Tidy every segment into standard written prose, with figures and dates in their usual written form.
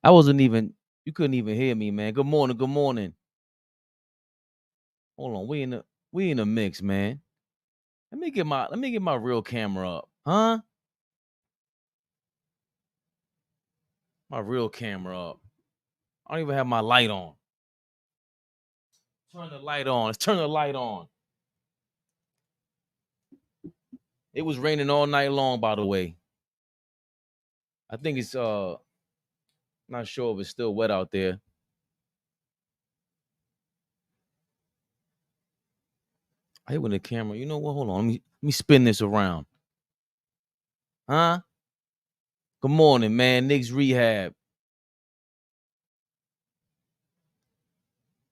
I wasn't even. You couldn't even hear me, man. Good morning. Good morning. Hold on. We in the mix, man. Let me get my real camera up. Huh? My real camera up. I don't even have my light on. Turn the light on. Let's turn the light on. It was raining all night long, by the way. I think it's not sure if it's still wet out there. I hate when the camera. You know what? Hold on. Let me spin this around. Huh? Good morning, man. Knicks rehab.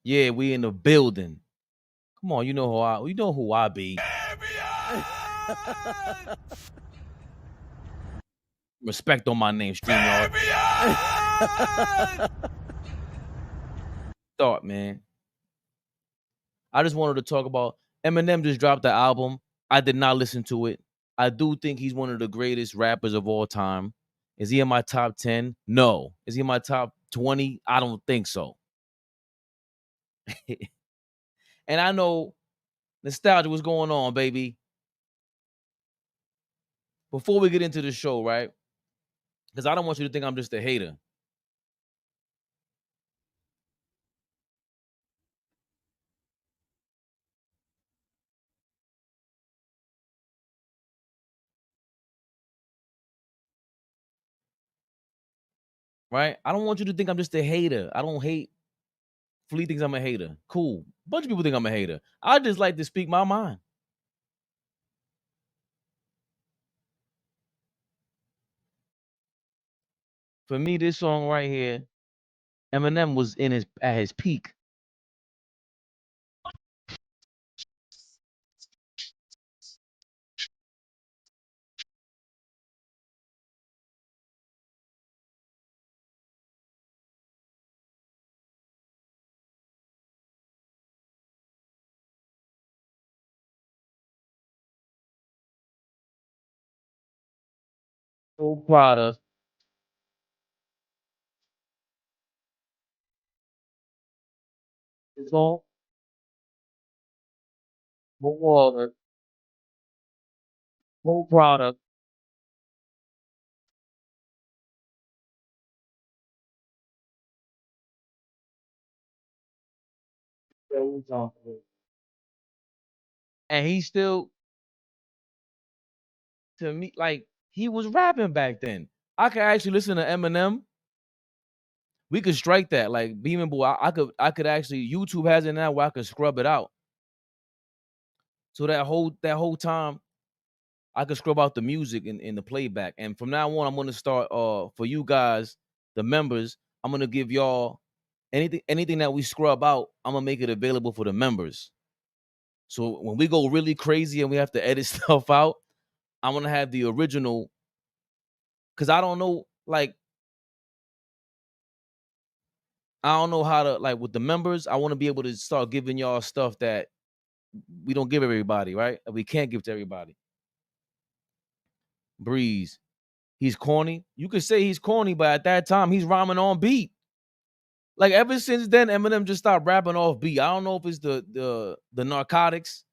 Yeah, we in the building. Come on, you know who I be. Respect on my name, StreamYard. Thought, man. I just wanted to talk about Eminem just dropped the album. I did not listen to it. I do think he's one of the greatest rappers of all time. Is he in my top 10? No. Is he in my top 20? I don't think so. And I know nostalgia was going on, baby. Before we get into the show, right? Because I don't want you to think I'm just a hater. Right? I don't want you to think I'm just a hater. I don't hate. Flea thinks I'm a hater. Cool. Bunch of people think I'm a hater. I just like to speak my mind. For me, this song right here, Eminem was at his peak. So proud of. It's all so water. So proud of. And he still, to me, like he was rapping back then. I could actually listen to Eminem. We could strike that, like Beeman Boy. I could actually YouTube has it now where I could scrub it out. So that whole time I could scrub out the music in the playback. And from now on, I'm gonna start for you guys, the members, I'm gonna give y'all anything that we scrub out, I'm gonna make it available for the members. So when we go really crazy and we have to edit stuff out, I'm gonna have the original because I don't know how to like with the members. I want to be able to start giving y'all stuff that we don't give everybody, right? That we can't give to everybody. Breeze. He's corny. You could say he's corny, but at that time he's rhyming on beat. Like ever since then, Eminem just stopped rapping off beat. I don't know if it's the narcotics,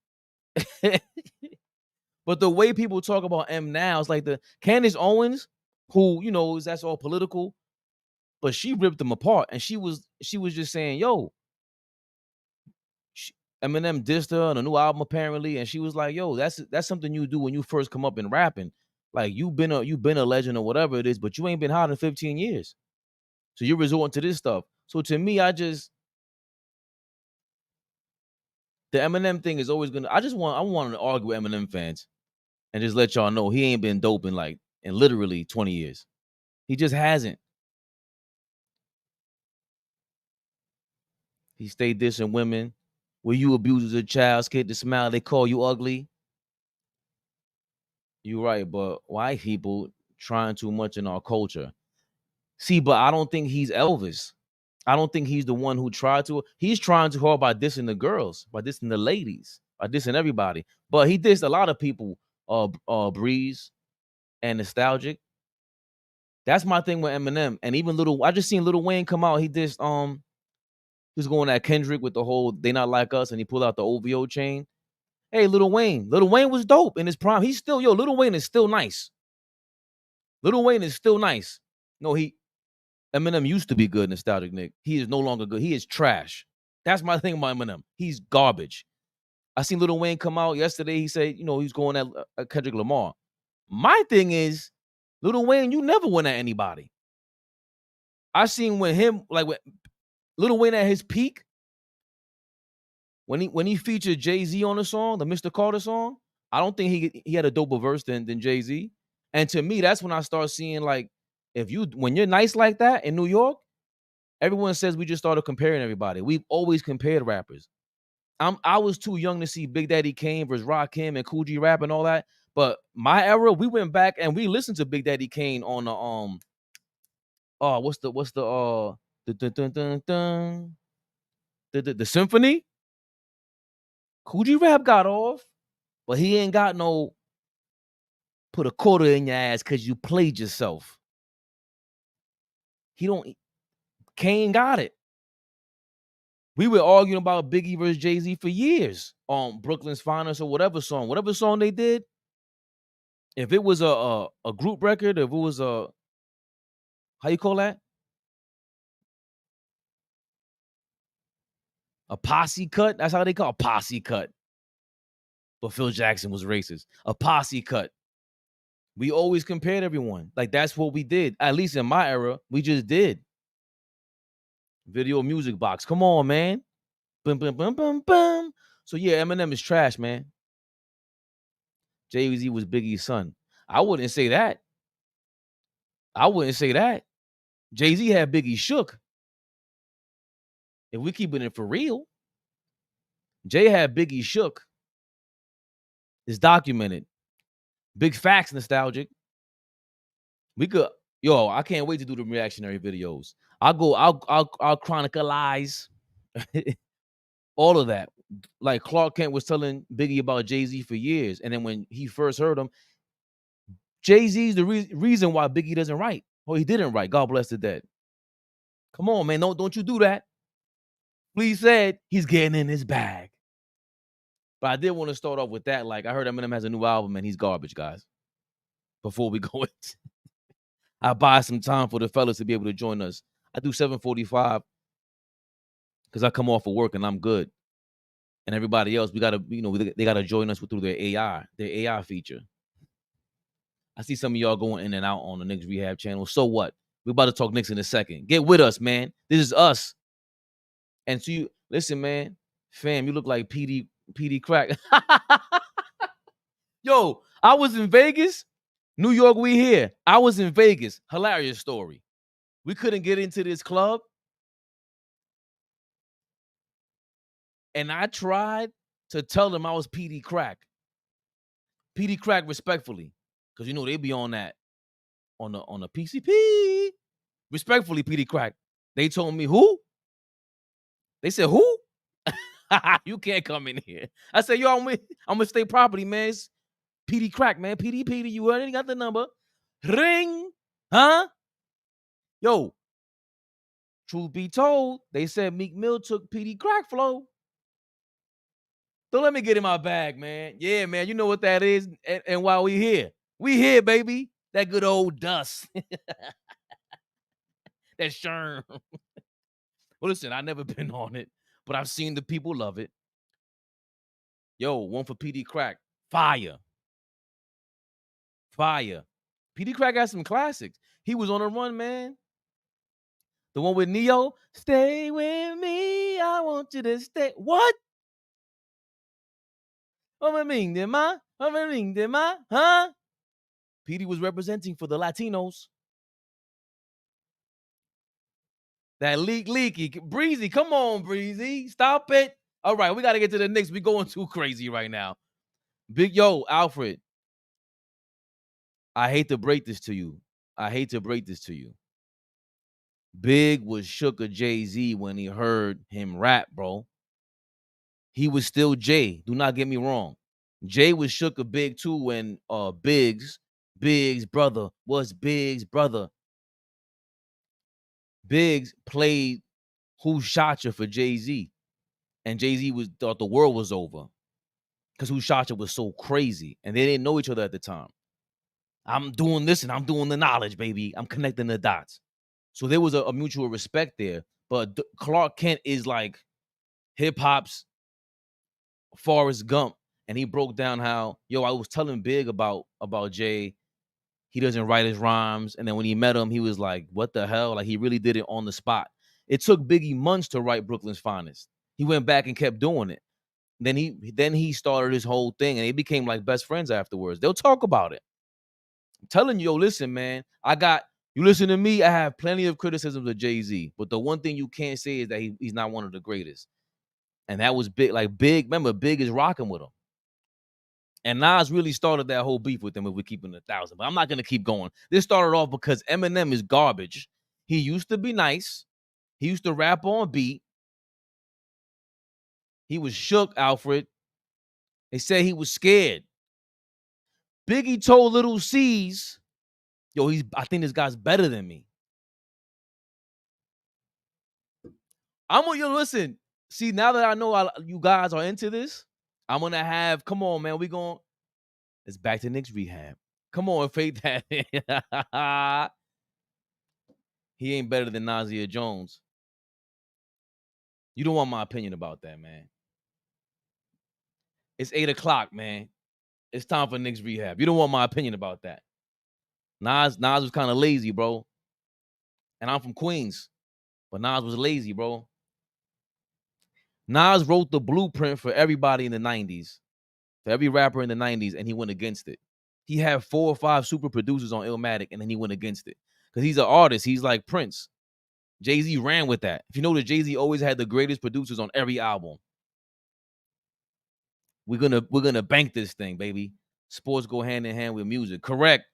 but the way people talk about M now, it's like the Candace Owens, who that's all political, but she ripped them apart, and she was just saying, "Yo, sh Eminem dissed her on a new album apparently," and she was like, "Yo, that's something you do when you first come up in rapping. Like you've been a legend or whatever it is, but you ain't been hot in 15 years, so you're resorting to this stuff." So to me, the Eminem thing is always gonna. I want to argue with Eminem fans and just let y'all know he ain't been dope in literally 20 years. He just hasn't. He stayed dissing women. Will you abuse a child's kid to smile? They call you ugly. You're right, but white people trying too much in our culture. See, but I don't think he's Elvis. I don't think he's the one who tried to. He's trying too hard by dissing the girls, by dissing the ladies, by dissing everybody. But he dissed a lot of people. Breeze and nostalgic. That's my thing with Eminem. And even I just seen Lil Wayne come out. He just he's going at Kendrick with the whole "they not like us," and he pulled out the OVO chain. Hey, Lil Wayne. Lil Wayne was dope in his prime. He's still, Lil Wayne is still nice. Lil Wayne is still nice. No, Eminem used to be good, Nostalgic Nick. He is no longer good. He is trash. That's my thing about Eminem. He's garbage. I seen Lil Wayne come out yesterday. He said, he's going at Kendrick Lamar. My thing is, Lil Wayne, you never went at anybody. I seen when Lil Wayne at his peak, when he featured Jay-Z on the song, the Mr. Carter song, I don't think he had a doper verse than Jay-Z. And to me, that's when I start seeing, like, when you're nice like that in New York, everyone says we just started comparing everybody. We've always compared rappers. I was too young to see Big Daddy Kane versus Rakim and Cool G Rap and all that. But my era, we went back and we listened to Big Daddy Kane on the symphony. Cool G Rap got off, but he ain't got no put a quarter in your ass because you played yourself. Kane got it. We were arguing about Biggie versus Jay-Z for years on Brooklyn's Finest or whatever song they did. If it was a group record, if it was how you call that? A posse cut? That's how they call a posse cut. But Phil Jackson was racist. A posse cut. We always compared everyone. Like, that's what we did. At least in my era, we just did. Video Music Box. Come on, man. Boom, boom, boom, boom, boom. So, yeah, Eminem is trash, man. Jay-Z was Biggie's son. I wouldn't say that. Jay-Z had Biggie shook. If we keeping it for real, Jay had Biggie shook. It's documented. Big facts, Nostalgic. We could, I can't wait to do the reactionary videos. I'll chronicleize all of that. Like Clark Kent was telling Biggie about Jay-Z for years. And then when he first heard him, Jay-Z's the reason why Biggie doesn't write. Or he didn't write. God bless the dead. Come on, man. Don't you do that. Please said he's getting in his bag. But I did want to start off with that. Like, I heard Eminem has a new album and he's garbage, guys. Before we go into, I buy some time for the fellas to be able to join us. I do 7:45 because I come off of work and I'm good. And everybody else, we gotta, they gotta join us through their AI feature. I see some of y'all going in and out on the Knicks Rehab channel. So what? We're about to talk Knicks in a second. Get with us, man. This is us. And so listen, man, fam, you look like PD Crack. Yo, I was in Vegas. New York, we here. I was in Vegas. Hilarious story. We couldn't get into this club. And I tried to tell them I was PD Crack. PD Crack respectfully. Because they be on that. On the PCP. Respectfully, PD Crack. They told me who? They said, who? You can't come in here. I said, yo, I'm gonna stay property, man. It's PD Crack, man. PD, you already got the number. Ring. Huh? Yo. Truth be told, they said Meek Mill took PD Crack flow. So let me get in my bag, man. Yeah, man. You know what that is. And while we here, baby. That good old dust. That sherm. Well, listen, I've never been on it, but I've seen the people love it. Yo, one for PD Crack. Fire. PD Crack got some classics. He was on a run, man. The one with Neo. Stay with me. I want you to stay. What? Huh? PD was representing for the Latinos. That leaky. Breezy, come on, Breezy. Stop it. All right, we got to get to the Knicks. We're going too crazy right now. Alfred. I hate to break this to you. Big was shook of Jay-Z when he heard him rap, bro. He was still Jay. Do not get me wrong. Jay was shook of Big too when Biggs' brother was Big's brother. Biggs played Who Shot Ya for Jay-Z. And Jay-Z thought the world was over. Because Who Shot Ya was so crazy. And they didn't know each other at the time. I'm doing this and I'm doing the knowledge, baby. I'm connecting the dots. So there was a mutual respect there. But Clark Kent is like hip hop's Forrest Gump. And he broke down how, I was telling Big about Jay. He doesn't write his rhymes. And then when he met him, he was like, what the hell? Like, he really did it on the spot. It took Biggie months to write Brooklyn's Finest. He went back and kept doing it. Then he started his whole thing, and they became like best friends afterwards. They'll talk about it. I'm telling you, listen, man, you listen to me, I have plenty of criticisms of Jay-Z, but the one thing you can't say is that he's not one of the greatest. And that was Big. Like, Big, remember, Big is rocking with him. And Nas really started that whole beef with him, if we're keeping 1,000. But I'm not going to keep going. This started off because Eminem is garbage. He used to be nice. He used to rap on beat. He was shook, Alfred. They said he was scared. Biggie told Little C's, I think this guy's better than me. Listen. See, now that I know you guys are into this, I'm going to have, come on, man, it's back to Knicks rehab. Come on, fake that. He ain't better than Tyus Jones. You don't want my opinion about that, man. It's 8 o'clock, man. It's time for Knicks rehab. You don't want my opinion about that. Nas was kind of lazy, bro. And I'm from Queens. But Nas was lazy, bro. Nas wrote the blueprint for everybody in the 90s. For every rapper in the 90s, and he went against it. He had 4 or 5 super producers on Illmatic, and then he went against it. Because he's an artist. He's like Prince. Jay-Z ran with that. If you know that Jay-Z always had the greatest producers on every album. We're gonna bank this thing, baby. Sports go hand in hand with music. Correct.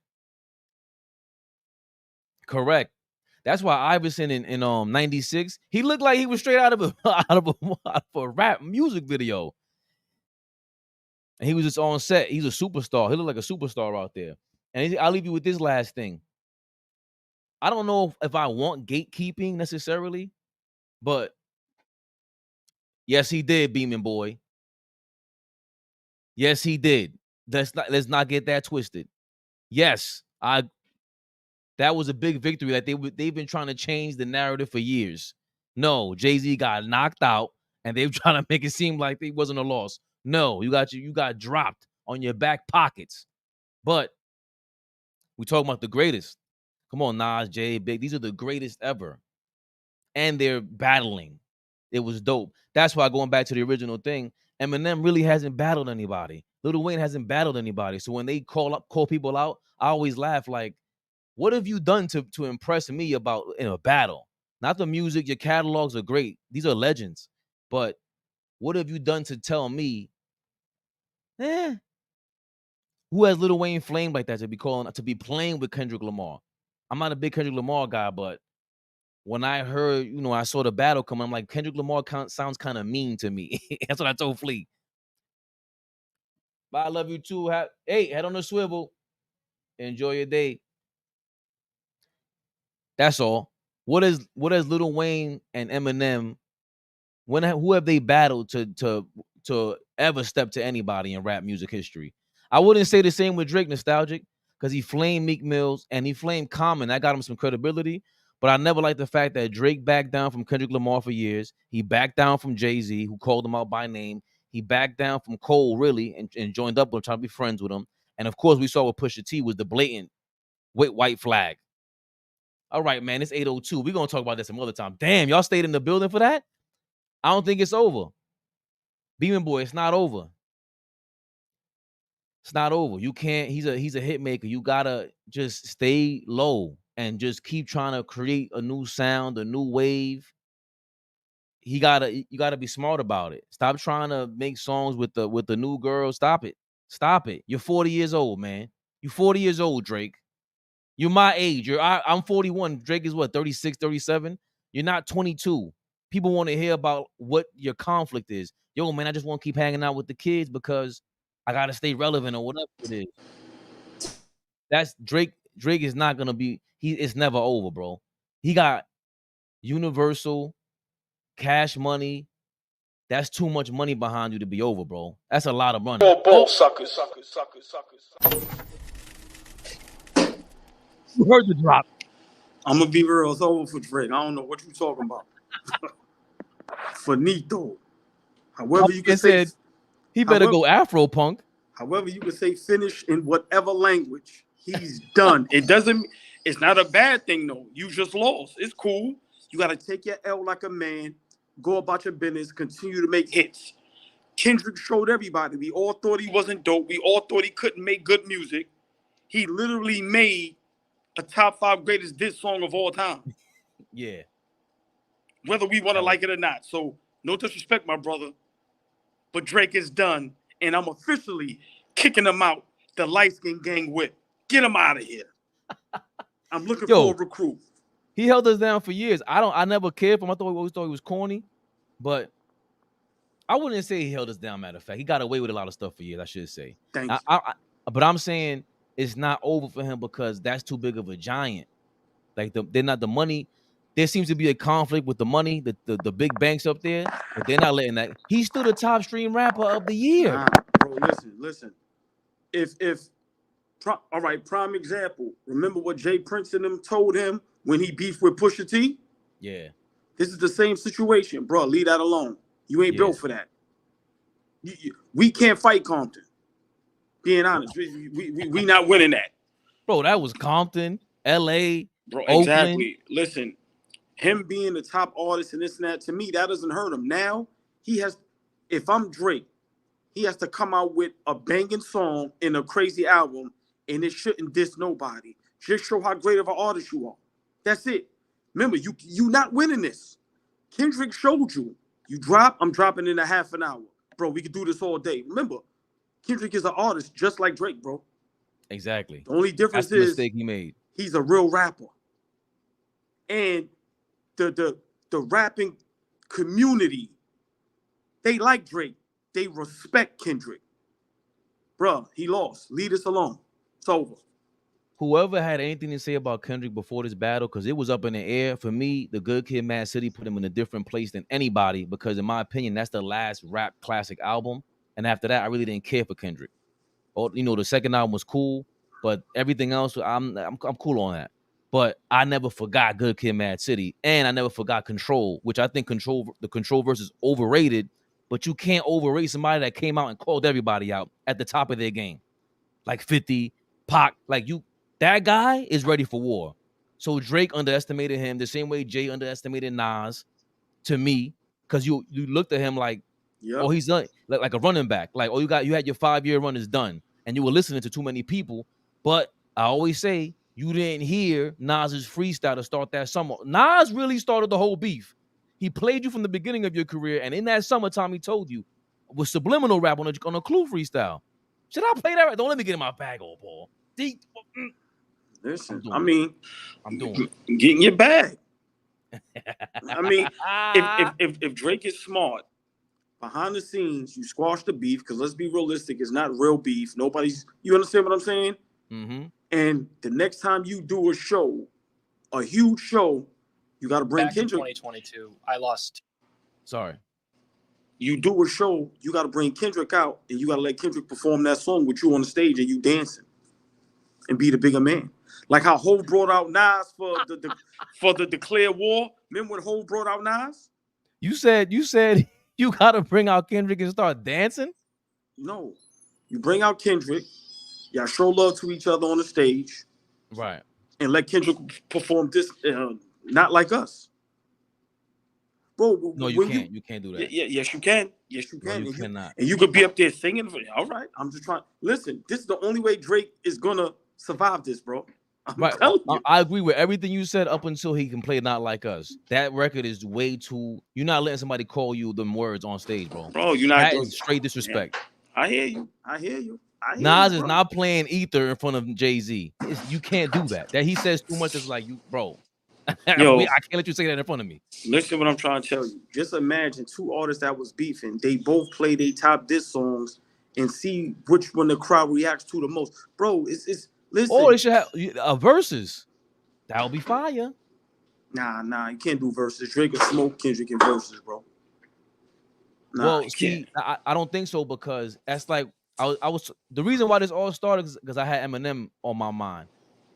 That's why Iverson in 96, he looked like he was straight out of a rap music video. And he was just on set. He's a superstar. He looked like a superstar out there. And I'll leave you with this last thing. I don't know if I want gatekeeping necessarily, but yes, he did, Beeman Boy. Yes, he did. Let's not get that twisted. Yes, that was a big victory. That they've been trying to change the narrative for years. No, Jay-Z got knocked out, and they're trying to make it seem like it wasn't a loss. No, you got dropped on your back pockets. But we talking about the greatest. Come on, Nas, Jay, Big. These are the greatest ever. And they're battling. It was dope. That's why, going back to the original thing, Eminem really hasn't battled anybody. Lil Wayne hasn't battled anybody. So when they call people out, I always laugh like, what have you done to impress me about in a battle? Not the music. Your catalogs are great. These are legends. But what have you done to tell me, who has Lil Wayne flamed like that to be playing with Kendrick Lamar? I'm not a big Kendrick Lamar guy, but when I heard, I saw the battle come, I'm like, Kendrick Lamar sounds kind of mean to me. That's what I told Flea. But I love you too. Hey, head on the swivel. Enjoy your day. That's all. What is Lil Wayne and Eminem? Who have they battled to ever step to anybody in rap music history? I wouldn't say the same with Drake, nostalgic, because he flamed Meek Mills and he flamed Common. That got him some credibility. But I never liked the fact that Drake backed down from Kendrick Lamar for years. He backed down from Jay-Z, who called him out by name. He backed down from Cole, really, and joined up with him, trying to be friends with him. And of course, we saw with Pusha T was the blatant white flag. All right, man, it's 8:02. We're going to talk about this some other time. Damn, y'all stayed in the building for that? I don't think it's over. Beeman Boy, it's not over. It's not over. You can't, he's a hit maker. You gotta just stay low and just keep trying to create a new sound, a new wave. You gotta be smart about it. Stop trying to make songs with the new girl. Stop it. Stop it. You're 40 years old, man. You're 40 years old, Drake. You're my age. I'm 41. Drake is what, 36, 37? You're not 22. People want to hear about what your conflict is. Yo, man, I just want to keep hanging out with the kids because I gotta stay relevant or whatever it is. That's Drake. Drake is not gonna be. It's never over, bro. He got Universal, Cash Money. That's too much money behind you to be over, bro. That's a lot of money. Ball, suckers. You heard the drop. I'm gonna be real. It's over for Drake. I don't know what you talking about. Finito. However you can say, he better go Afro Punk. However you can say finish in whatever language. He's done. It's not a bad thing though. You just lost. It's cool. You gotta take your L like a man. Go about your business. Continue to make hits. Kendrick showed everybody. We all thought he wasn't dope. We all thought he couldn't make good music. He literally made a top 5 greatest diss song of all time. Yeah. Whether we want to like it or not. So, no disrespect, my brother. But Drake is done. And I'm officially kicking him out the light-skinned gang whip. Get him out of here. I'm looking for a recruit. He held us down for years. I never cared for him. I always thought he was corny. But I wouldn't say he held us down, matter of fact. He got away with a lot of stuff for years, I should say. Thank you. But I'm saying it's not over for him because that's too big of a giant. Like they're not the money. There seems to be a conflict with the money, the big banks up there, but they're not letting that. He's still the top stream rapper of the year. Bro, listen. All right, prime example. Remember what Jay Prince and them told him when he beefed with Pusha T? Yeah. This is the same situation, bro. Leave that alone. You ain't built for that. We can't fight Compton. Being honest, we not winning that. Bro, that was Compton, L.A., bro, Oakland. Exactly. Listen, him being the top artist and this and that, to me, that doesn't hurt him. Now, if I'm Drake, he has to come out with a banging song in a crazy album, and it shouldn't diss nobody. Just show how great of an artist you are. That's it. Remember, you not winning this. Kendrick showed you. You drop, I'm dropping in a half an hour. Bro, we can do this all day. Remember, Kendrick is an artist just like Drake, bro. Exactly. The only difference is the mistake he made. He's a real rapper. And the rapping community, they like Drake. They respect Kendrick. Bro, he lost. Leave this alone. It's over. Whoever had anything to say about Kendrick before this battle, because it was up in the air, for me, the Good Kid, Mad City put him in a different place than anybody, because in my opinion, that's the last rap classic album. And after that, I really didn't care for Kendrick. The second album was cool, but everything else, I'm cool on that. But I never forgot Good Kid, Mad City, and I never forgot Control, which I think the Control verse is overrated, but you can't overrate somebody that came out and called everybody out at the top of their game. Like 50, Pac, that guy is ready for war. So Drake underestimated him the same way Jay underestimated Nas, to me, because you looked at him like, oh, he's done, like a running back. Like, you had your 5-year run is done, and you were listening to too many people. But I always say you didn't hear Nas's freestyle to start that summer. Nas really started the whole beef. He played you from the beginning of your career, and in that summertime, he told you with subliminal rap on a Clue freestyle. Should I play that? Don't let me get in my bag, old Paul. Listen, I'm doing it. Get in your bag. I mean, if Drake is smart, behind the scenes, you squash the beef, because let's be realistic, it's not real beef. You understand what I'm saying? Mm-hmm. And the next time you do a huge show, you got to bring Kendrick. 2022, I lost. Sorry. You do a show, you got to bring Kendrick out, and you got to let Kendrick perform that song with you on the stage, and you dancing and be the bigger man. Like how Hov brought out Nas for the Declare War. Remember when Hov brought out Nas? You said you got to bring out Kendrick and start dancing? No. You bring out Kendrick. Y'all show love to each other on the stage. Right. And let Kendrick perform this, not like us. Bro, no, you can't. You can't do that. Yes, you can. Yes, you can. No, you cannot. And you could be up there singing. All right. I'm just trying. Listen, this is the only way Drake is going to survive this, bro. Right. I agree with everything you said up until he can play Not Like Us. That record is way too. You're not letting somebody call you them words on stage, bro. Bro, you're not. That is straight disrespect. Yeah. I hear you. Nas is not playing Ether in front of Jay-Z. You can't do that. That he says too much is like, you, bro. Yo, I can't let you say that in front of me. Listen what I'm trying to tell you. Just imagine 2 artists that was beefing. They both play their top diss songs and see which one the crowd reacts to the most. Bro, it's listen. Or they should have a verses. That would be fire. Nah, you can't do verses. Drake or Smoke, Kendrick in verses, bro. Nah, Well, you see, can't. I don't think so because that's like I was the reason why this all started is because I had Eminem on my mind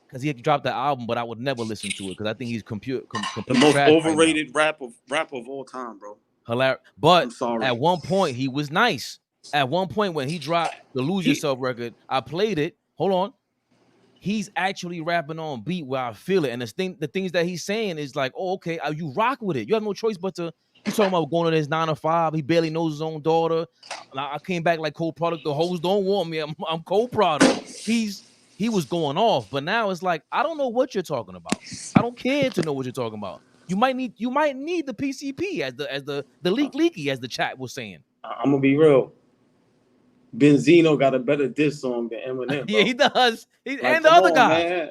because he had dropped the album, but I would never listen to it because I think he's The complete most trash right now. overrated rap of all time, bro. Hilarious. But I'm sorry. at one point he was nice. At one point when he dropped the Lose He, Yourself record, I played it. Hold on. He's actually rapping on beat where I feel it. And the things that he's saying is like, oh, okay, you rock with it. You have no choice but to. He's talking about going to his 9 to 5. He barely knows his own daughter. I came back like co-product. The hoes don't want me. I'm co-product. He was going off, but now it's like I don't know what you're talking about. I don't care to know what you're talking about. You might need the PCP as the leaky as the chat was saying. I'm gonna be real. Benzino got a better diss song than Eminem, bro. Yeah, he does. Like, And the come other on, guy, man.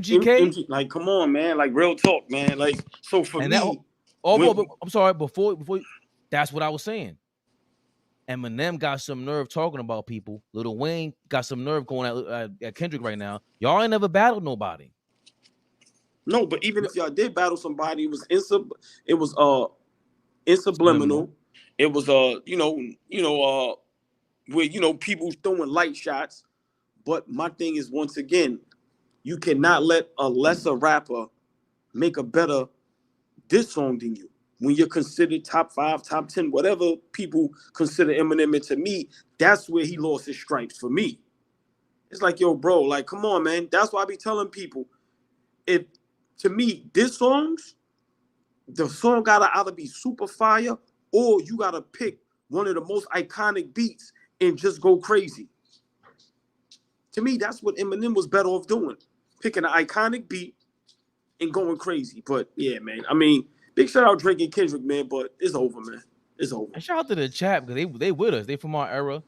MGK. Like, come on, man. Like, real talk, man. Like, so for And me, I'm sorry. Before that's what I was saying. Eminem got some nerve talking about people. Lil Wayne got some nerve going at Kendrick right now. Y'all ain't never battled nobody. no, but even if y'all did battle somebody, it was insubliminal. It was where people throwing light shots. But my thing is, once again, you cannot let a lesser rapper make a better diss song than you. When you're considered top 5, top 10, whatever people consider Eminem, and to me, that's where he lost his stripes for me. It's like, yo, bro, like, come on, man. That's why I be telling people, to me, diss songs, the song gotta either be super fire or you gotta pick one of the most iconic beats and just go crazy. To me, that's what Eminem was better off doing. Picking an iconic beat and going crazy. But yeah, man. I mean, big shout out Drake and Kendrick, man. But it's over, man. It's over. And shout out to the chat because they with us. They from our era.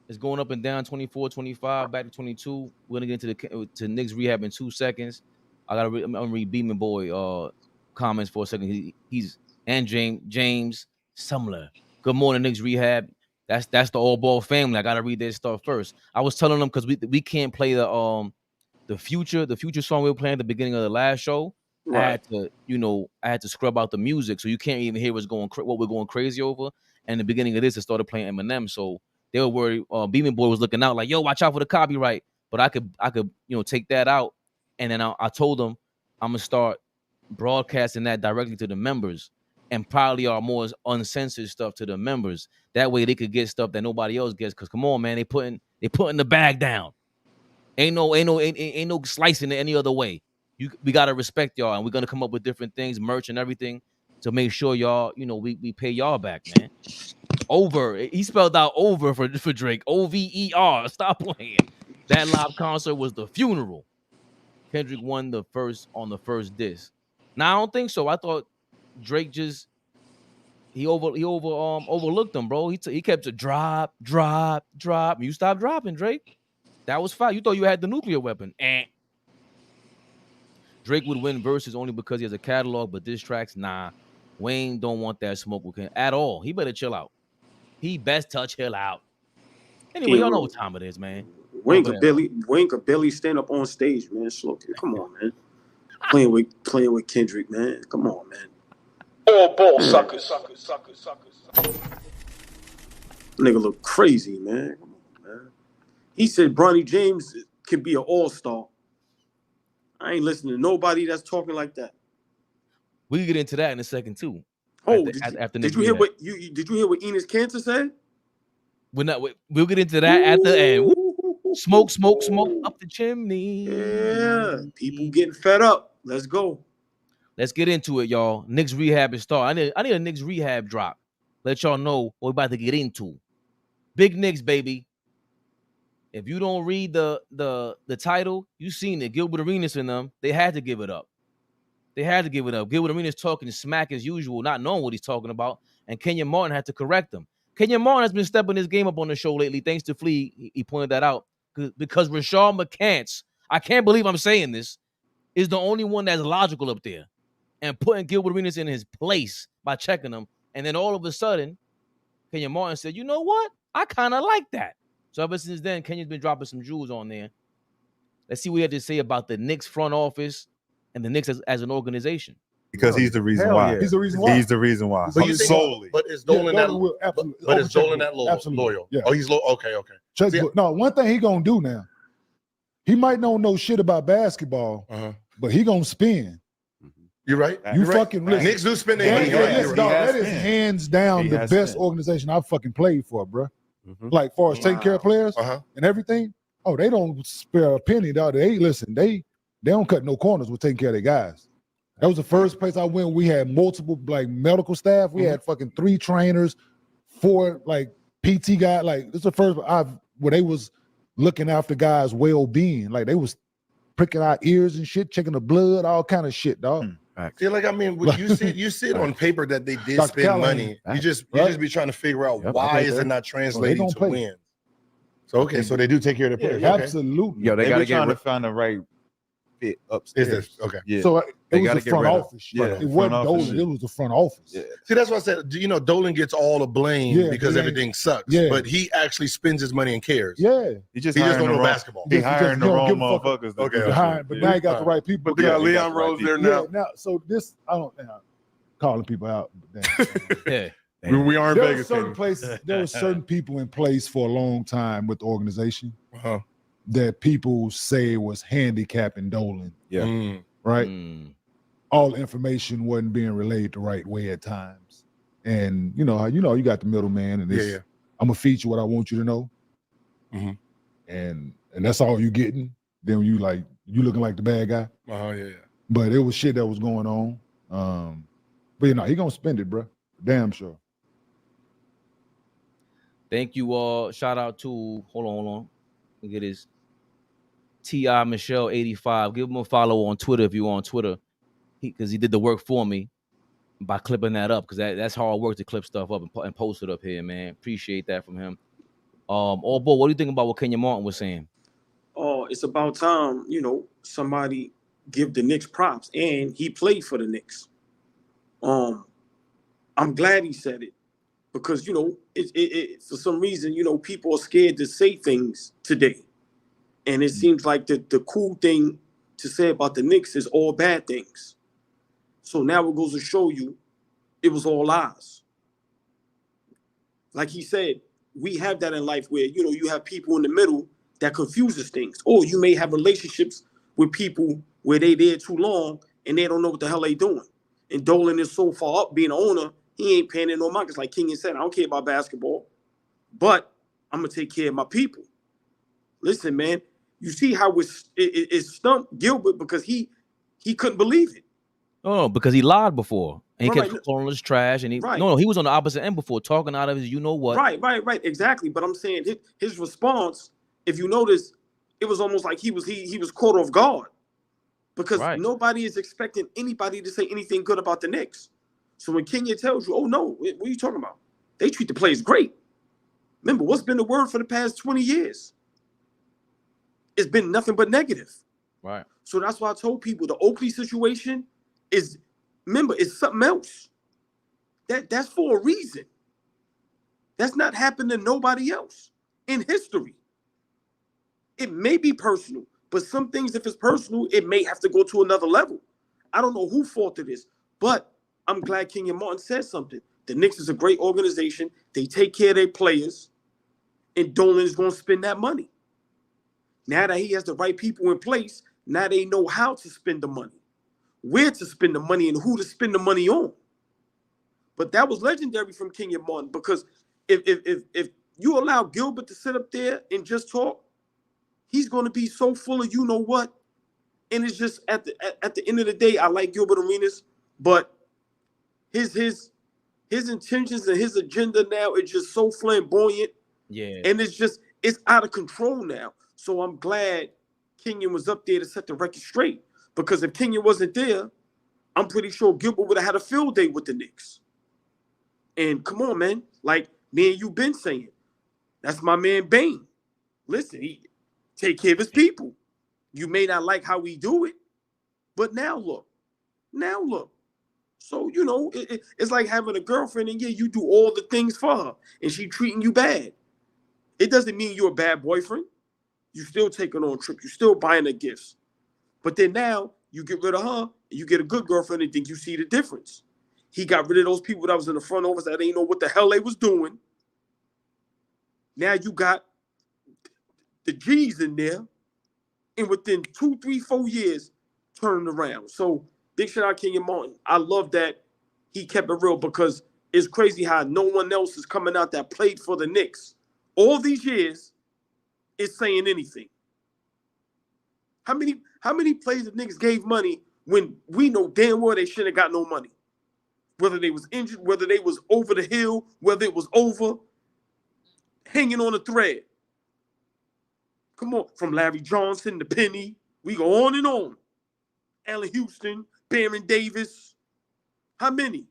It's going up and down 24, 25, back to 22. We're gonna get into to Knicks rehab in 2 seconds. I'm gonna read Beeman Boy comments for a second. He's and James Sumler. Good morning, Knicks rehab. That's the all ball family. I gotta read their stuff first. I was telling them because we can't play the future song we were playing at the beginning of the last show. Right. I had to scrub out the music, so you can't even hear what we're going crazy over. And the beginning of this, it started playing Eminem, so they were worried. Beeman Boy was looking out like, "Yo, watch out for the copyright." But I could take that out, and then I told them I'm gonna start broadcasting that directly to the members, and probably our more uncensored stuff to the members. That way they could get stuff that nobody else gets. Cause come on, man, they putting the bag down. Ain't no slicing it any other way. We gotta respect y'all, and we're gonna come up with different things, merch and everything, to make sure y'all, we pay y'all back, man. Over. He spelled out over for Drake. OVER. Stop playing. That live concert was the funeral. Kendrick won the first diss. Now I don't think so. I thought Drake just overlooked him, bro. He kept to drop. You stopped dropping, Drake. That was fine. You thought you had the nuclear weapon. Drake would win verses only because he has a catalog, but diss tracks, nah. Wayne don't want that smoke with him at all. He better chill out. He best touch chill out. Anyway, y'all know what time it is, man. Wayne could barely stand up on stage, man. Slow, come on, man. Playing with Kendrick, man. Come on, man. Ball, suckers. Nigga look crazy, man. Come on, man. He said Bronny James could be an all-star. I ain't listening to nobody that's talking like that. We can get into that in a second too. Oh, did you hear what Enos Cantor said? We'll get into that at the end. Woo. Smoke up the chimney. Yeah, people getting fed up. Let's go. Let's get into it, y'all. Knicks rehab is started. I need a Knicks rehab drop. Let y'all know what we're about to get into. Big Knicks, baby. If you don't read the title, you seen it. Gilbert Arenas and them, they had to give it up. Gilbert Arenas talking smack as usual, not knowing what he's talking about. And Kenyon Martin had to correct him. Kenyon Martin has been stepping his game up on the show lately, thanks to Flea. He pointed that out. Because Rashard McCants, I can't believe I'm saying this, is the only one that's logical up there. And putting Gilbert Arenas in his place by checking him. And then all of a sudden, Kenyon Martin said, you know what? I kind of like that. So ever since then, Kenyon's been dropping some jewels on there. Let's see what he had to say about the Knicks front office and the Knicks as an organization. Because he's the reason Hell why. yeah. He's the reason why. He's the reason why. But you think- Solely. But is Dolan that? Dolan will absolutely But is overtake Dolan you. that loyal? Absolutely. Loyal. Yeah. Oh, he's loyal. Okay. Just, Yeah. no, one thing he gonna do now, he might not know shit about basketball, but he gonna spin. You're right. You You're right. fucking listen. Knicks do spend their Yeah, money. yeah, You're right. listen, You're dog, right. that is spin. hands down He the has best spin. organization I've fucking played for, bro. Like, far as taking care of players and everything. Oh, they don't spare a penny, dog. They don't cut no corners with taking care of their guys. That was the first place I went. We had multiple like medical staff. We had fucking 3 trainers, 4 like PT guys. Like, this is the first where they was looking after guys' well-being. Like, they was pricking our ears and shit, checking the blood, all kind of shit, dog. Yeah, like I mean, when you see it on paper that they did Dr. spend Callahan. money. You just be trying to figure out why is it not translating gonna to pay. wins. So okay, so they do take care of the players. Okay. Absolutely. Yo, they They gotta were get trying rid to find the right fit Is upstairs. this okay? Yeah. So They it was gotta the get front rid of- office. Yeah. It front wasn't office Dolan. shit. It was the front office. Yeah. See, that's why I said, you know, Dolan gets all the blame Yeah, because he ain't- everything sucks. Yeah. But he actually spends his money and cares. Yeah. He just He just hiring don't the know wrong- basketball. He Just- hiring the you don't wrong give a fuck. motherfuckers. to Okay, do okay. that Behind, shit. but Yeah. now you got the right people. But they got Yeah, they Leon got the right Rose there people. now. Yeah, now, so this, I don't know, calling people out. But damn. Yeah. We are in There were Vegas. certain baby. places, there were certain people in place for a long time with the organization Uh-huh. that people say was handicapping Dolan, Yeah. Mm. right? Mm. All information wasn't being relayed the right way at times. And you know, you got the middleman and this, Yeah. I'm gonna feature what I want you to know. Mhm. And that's all you getting. Then you looking like the bad guy. Yeah. But it was shit that was going on. But you know, he gonna spend it, bro. Damn sure. Thank you all. Shout out to hold on. Look at his T.I. Michelle 85. Give him a follow on Twitter if you're on Twitter. Because he did the work for me by clipping that up. Because that's hard work to clip stuff up and post it up here, man. Appreciate that from him. Boy, what do you think about what Kenya Martin was saying? Oh, it's about time, you know, somebody give the Knicks props, and he played for the Knicks. I'm glad he said it because, you know, it for some reason, you know, people are scared to say things today. And it seems like the cool thing to say about the Knicks is all bad things. So now it goes to show you it was all lies. Like he said, we have that in life where, you know, you have people in the middle that confuses things. Or you may have relationships with people where they there too long and they don't know what the hell they doing. And Dolan is so far up being an owner, he ain't paying in no markets. Like King said, I don't care about basketball, but I'm going to take care of my people. Listen, man, you see how it stumped Gilbert because he couldn't believe it. No, because he lied before. And he Right. kept calling us trash. And he Right. he was on the opposite end before, talking out of his you know what. Right, exactly. But I'm saying his response, if you notice, it was almost like he was caught off guard because nobody is expecting anybody to say anything good about the Knicks. So when Kenya tells you, oh no, what are you talking about? They treat the players great. Remember, what's been the word for the past 20 years? It's been nothing but negative. Right. So that's why I told people the Oakley situation is, remember, it's something else. That's for a reason. That's not happened to nobody else in history. It may be personal, but some things, if it's personal, it may have to go to another level. I don't know who faulted this, but I'm glad Kenya Martin said something. The Knicks is a great organization. They take care of their players, and Dolan is going to spend that money. Now that he has the right people in place, now they know how to spend the money, where to spend the money, and who to spend the money on. But that was legendary from Kenya Martin because if you allow Gilbert to sit up there and just talk, he's going to be so full of you know what. And it's just at the end of the day, I like Gilbert Arenas, but his intentions and his agenda now is just so flamboyant. Yeah. And it's out of control now. So I'm glad Kenyon was up there to set the record straight. Because if Kenyon wasn't there, I'm pretty sure Gilbert would have had a field day with the Knicks. And come on, man. Like me and you been saying, that's my man Bane. Listen, he take care of his people. You may not like how we do it, but now look. So, you know, it's like having a girlfriend and yeah, you do all the things for her and she treating you bad. It doesn't mean you're a bad boyfriend. You still taking on trips. You still buying her gifts. But then now you get rid of her You get a good girlfriend and think you see the difference. He got rid of those people that was in the front office that didn't know what the hell they was doing. Now you got the G's in there, and within 2, 3, 4 years, turned around. So big shout out Kenyon Martin. I love that he kept it real because it's crazy how no one else is coming out that played for the Knicks all these years is saying anything. How many players the Knicks gave money when we know damn well they shouldn't have got no money? Whether they was injured, whether they was over the hill, whether it was over, hanging on a thread. Come on, from Larry Johnson to Penny, we go on and on. Allen Houston, Baron Davis. How many?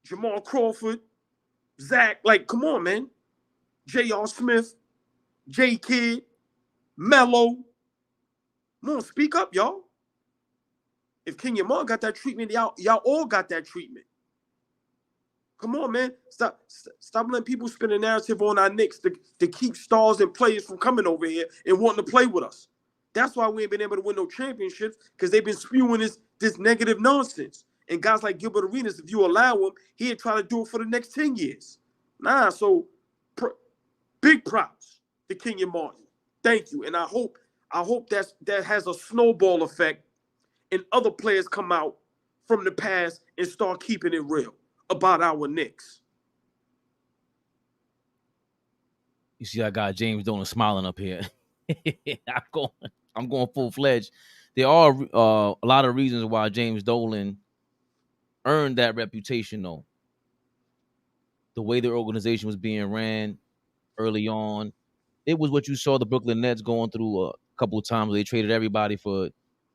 Jamal Crawford, Zach, like, come on, man. J.R. Smith, J. Kidd, Melo. Come on, speak up, y'all. If Kenyon Martin got that treatment, y'all all got that treatment. Come on, man. Stop letting people spin a narrative on our Knicks to keep stars and players from coming over here and wanting to play with us. That's why we ain't been able to win no championships, because they've been spewing this negative nonsense. And guys like Gilbert Arenas, if you allow him, he'd try to do it for the next 10 years. Nah, so big props to Kenyon Martin. Thank you. And I hope that has a snowball effect and other players come out from the past and start keeping it real about our Knicks. You see, I got James Dolan smiling up here. I'm going full-fledged. There are a lot of reasons why James Dolan earned that reputation, though. The way the organization was being ran early on, it was what you saw the Brooklyn Nets going through a couple of times. They traded everybody for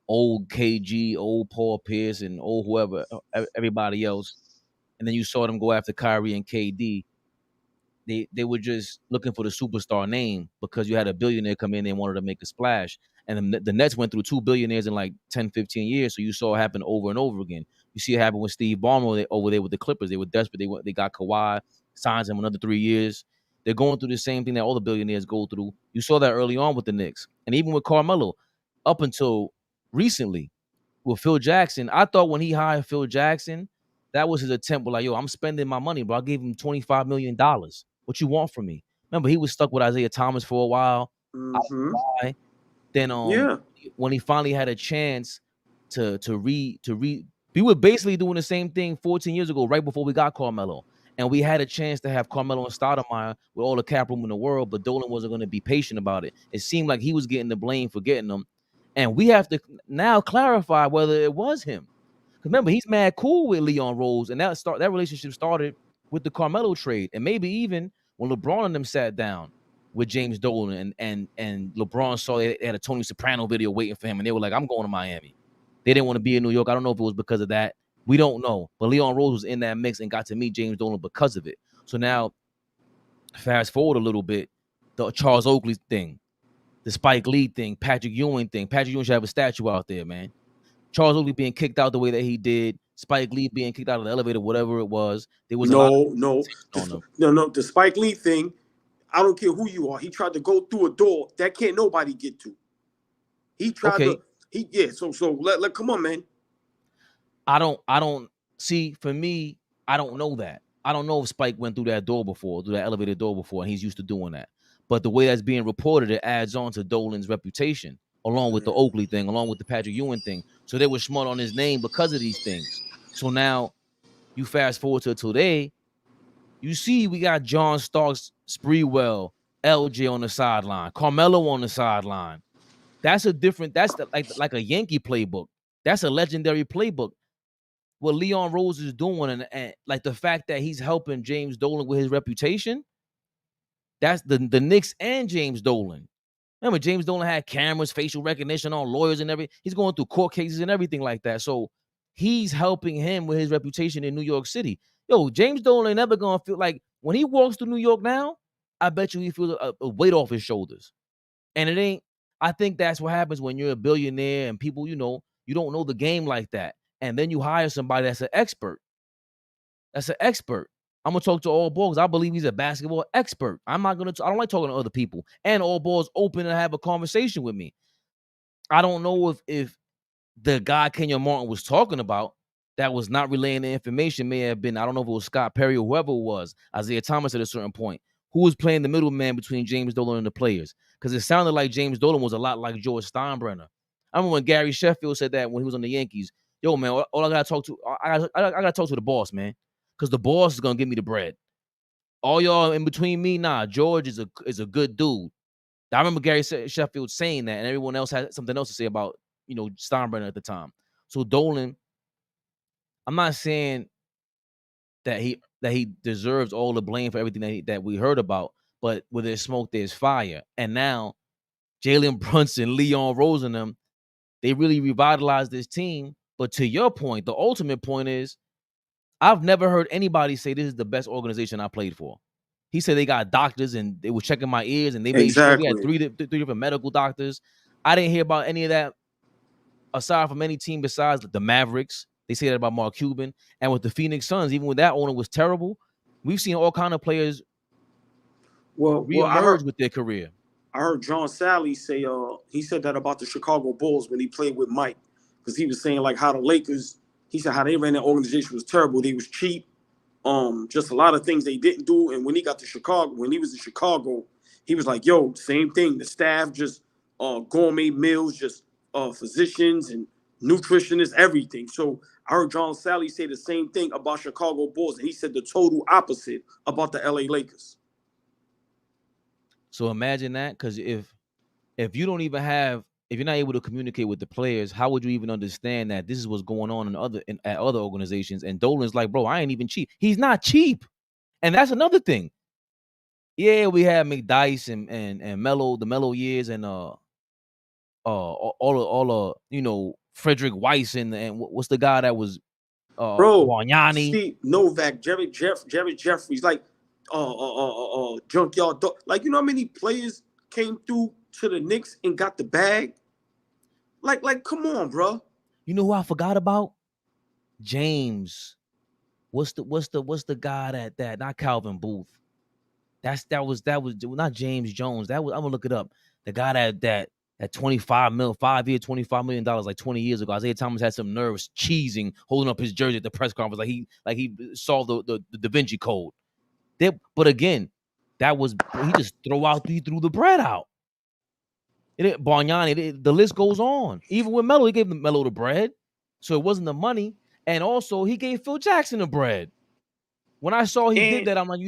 old KG, old Paul Pierce, and old whoever, everybody else. And then you saw them go after Kyrie and KD. They were just looking for the superstar name because you had a billionaire come in and wanted to make a splash. And the Nets went through 2 billionaires in like 10, 15 years. So you saw it happen over and over again. You see it happen with Steve Ballmer over there with the Clippers. They were desperate. They got Kawhi, signs him another 3 years. They're going through the same thing that all the billionaires go through. You saw that early on with the Knicks. And even with Carmelo, up until recently with Phil Jackson, I thought when he hired Phil Jackson, that was his attempt. Like, yo, I'm spending my money, bro. I gave him $25 million. What you want from me? Remember, he was stuck with Isaiah Thomas for a while. Mm-hmm. Then when he finally had a chance to we were basically doing the same thing 14 years ago, right before we got Carmelo. And we had a chance to have Carmelo and Stoudemire with all the cap room in the world, but Dolan wasn't going to be patient about it. It seemed like he was getting the blame for getting them. And we have to now clarify whether it was him. Because remember, he's mad cool with Leon Rose, and that relationship started with the Carmelo trade. And maybe even when LeBron and them sat down with James Dolan and LeBron saw they had a Tony Soprano video waiting for him, and they were like, I'm going to Miami. They didn't want to be in New York. I don't know if it was because of that. We don't know. But Leon Rose was in that mix and got to meet James Dolan because of it. So now, fast forward a little bit, the Charles Oakley thing, the Spike Lee thing, Patrick Ewing thing. Patrick Ewing should have a statue out there, man. Charles Oakley being kicked out the way that he did, Spike Lee being kicked out of the elevator, whatever it was. There was no. The Spike Lee thing, I don't care who you are. He tried to go through a door that can't nobody get to. He tried to. So let come on, man. I don't see. For me, I don't know that. I don't know if Spike went through that door before, through that elevator door before, and he's used to doing that. But the way that's being reported, it adds on to Dolan's reputation, along with the Oakley thing, along with the Patrick Ewing thing. So they were smart on his name because of these things. So now you fast forward to today, you see we got John Starks, Sprewell, LJ on the sideline, Carmelo on the sideline. That's like a Yankee playbook. That's a legendary playbook. What Leon Rose is doing and like the fact that he's helping James Dolan with his reputation, that's the Knicks and James Dolan. Remember, James Dolan had cameras, facial recognition on lawyers and everything. He's going through court cases and everything like that. So he's helping him with his reputation in New York City. Yo, James Dolan ain't never going to feel like when he walks to New York now, I bet you he feels a weight off his shoulders. And it ain't, I think that's what happens when you're a billionaire and people, you don't know the game like that. And then you hire somebody that's an expert. I'm going to talk to All Ball because I believe he's a basketball expert. I don't like talking to other people. And All Ball's open to have a conversation with me. I don't know if the guy Kenyon Martin was talking about that was not relaying the information may have been, I don't know if it was Scott Perry or whoever it was, Isaiah Thomas at a certain point, who was playing the middleman between James Dolan and the players. Because it sounded like James Dolan was a lot like George Steinbrenner. I remember when Gary Sheffield said that when he was on the Yankees. Yo, man, all I gotta talk to, I gotta talk to the boss, man, because the boss is gonna give me the bread. All y'all in between me, nah. George is a good dude. I remember Gary Sheffield saying that, and everyone else had something else to say about Steinbrenner at the time. So Dolan, I'm not saying that he deserves all the blame for everything that we heard about, but where there's smoke, there's fire. And now Jalen Brunson, Leon Rose, and them, they really revitalized this team. But to your point, the ultimate point is, I've never heard anybody say this is the best organization I played for. He said they got doctors and they were checking my ears and they made sure we had three different medical doctors. I didn't hear about any of that aside from any team besides the Mavericks. They say that about Mark Cuban. And with the Phoenix Suns, even when that owner was terrible, we've seen all kind of players reemerge with their career. I heard John Sally say he said that about the Chicago Bulls when he played with Mike, because he was saying like how the Lakers, he said how they ran that organization was terrible. They was cheap. Just a lot of things they didn't do. And when he got to Chicago, when he was in Chicago, he was like, yo, same thing. The staff just gourmet meals, just physicians and nutritionists, everything. So I heard John Sally say the same thing about Chicago Bulls, and he said the total opposite about the LA Lakers. So imagine that, because if you don't even have, if you're not able to communicate with the players, how would you even understand that this is what's going on at other organizations? And Dolan's like, bro, I ain't even cheap. He's not cheap, and that's another thing. Yeah, we had McDice and Melo, the Melo years, and all Frederick Weiss and what's the guy that was Bargnani, Steve Novak, Jerry Jeffries, like Junkyard Dog. Like, you know how many players came through to the Knicks and got the bag? Like, come on, bro. You know who I forgot about? James. What's the guy that not Calvin Booth? That was not James Jones. I'm gonna look it up. The guy that 25 mil, 5 year, $25 million, like 20 years ago. Isaiah Thomas had some nerves cheesing, holding up his jersey at the press conference, like he solved the Da Vinci Code. But again, that was he just threw the bread out. Bargnani, the list goes on. Even with Melo, he gave Melo the bread, so it wasn't the money. And also, he gave Phil Jackson the bread. When I saw he did that, I'm like,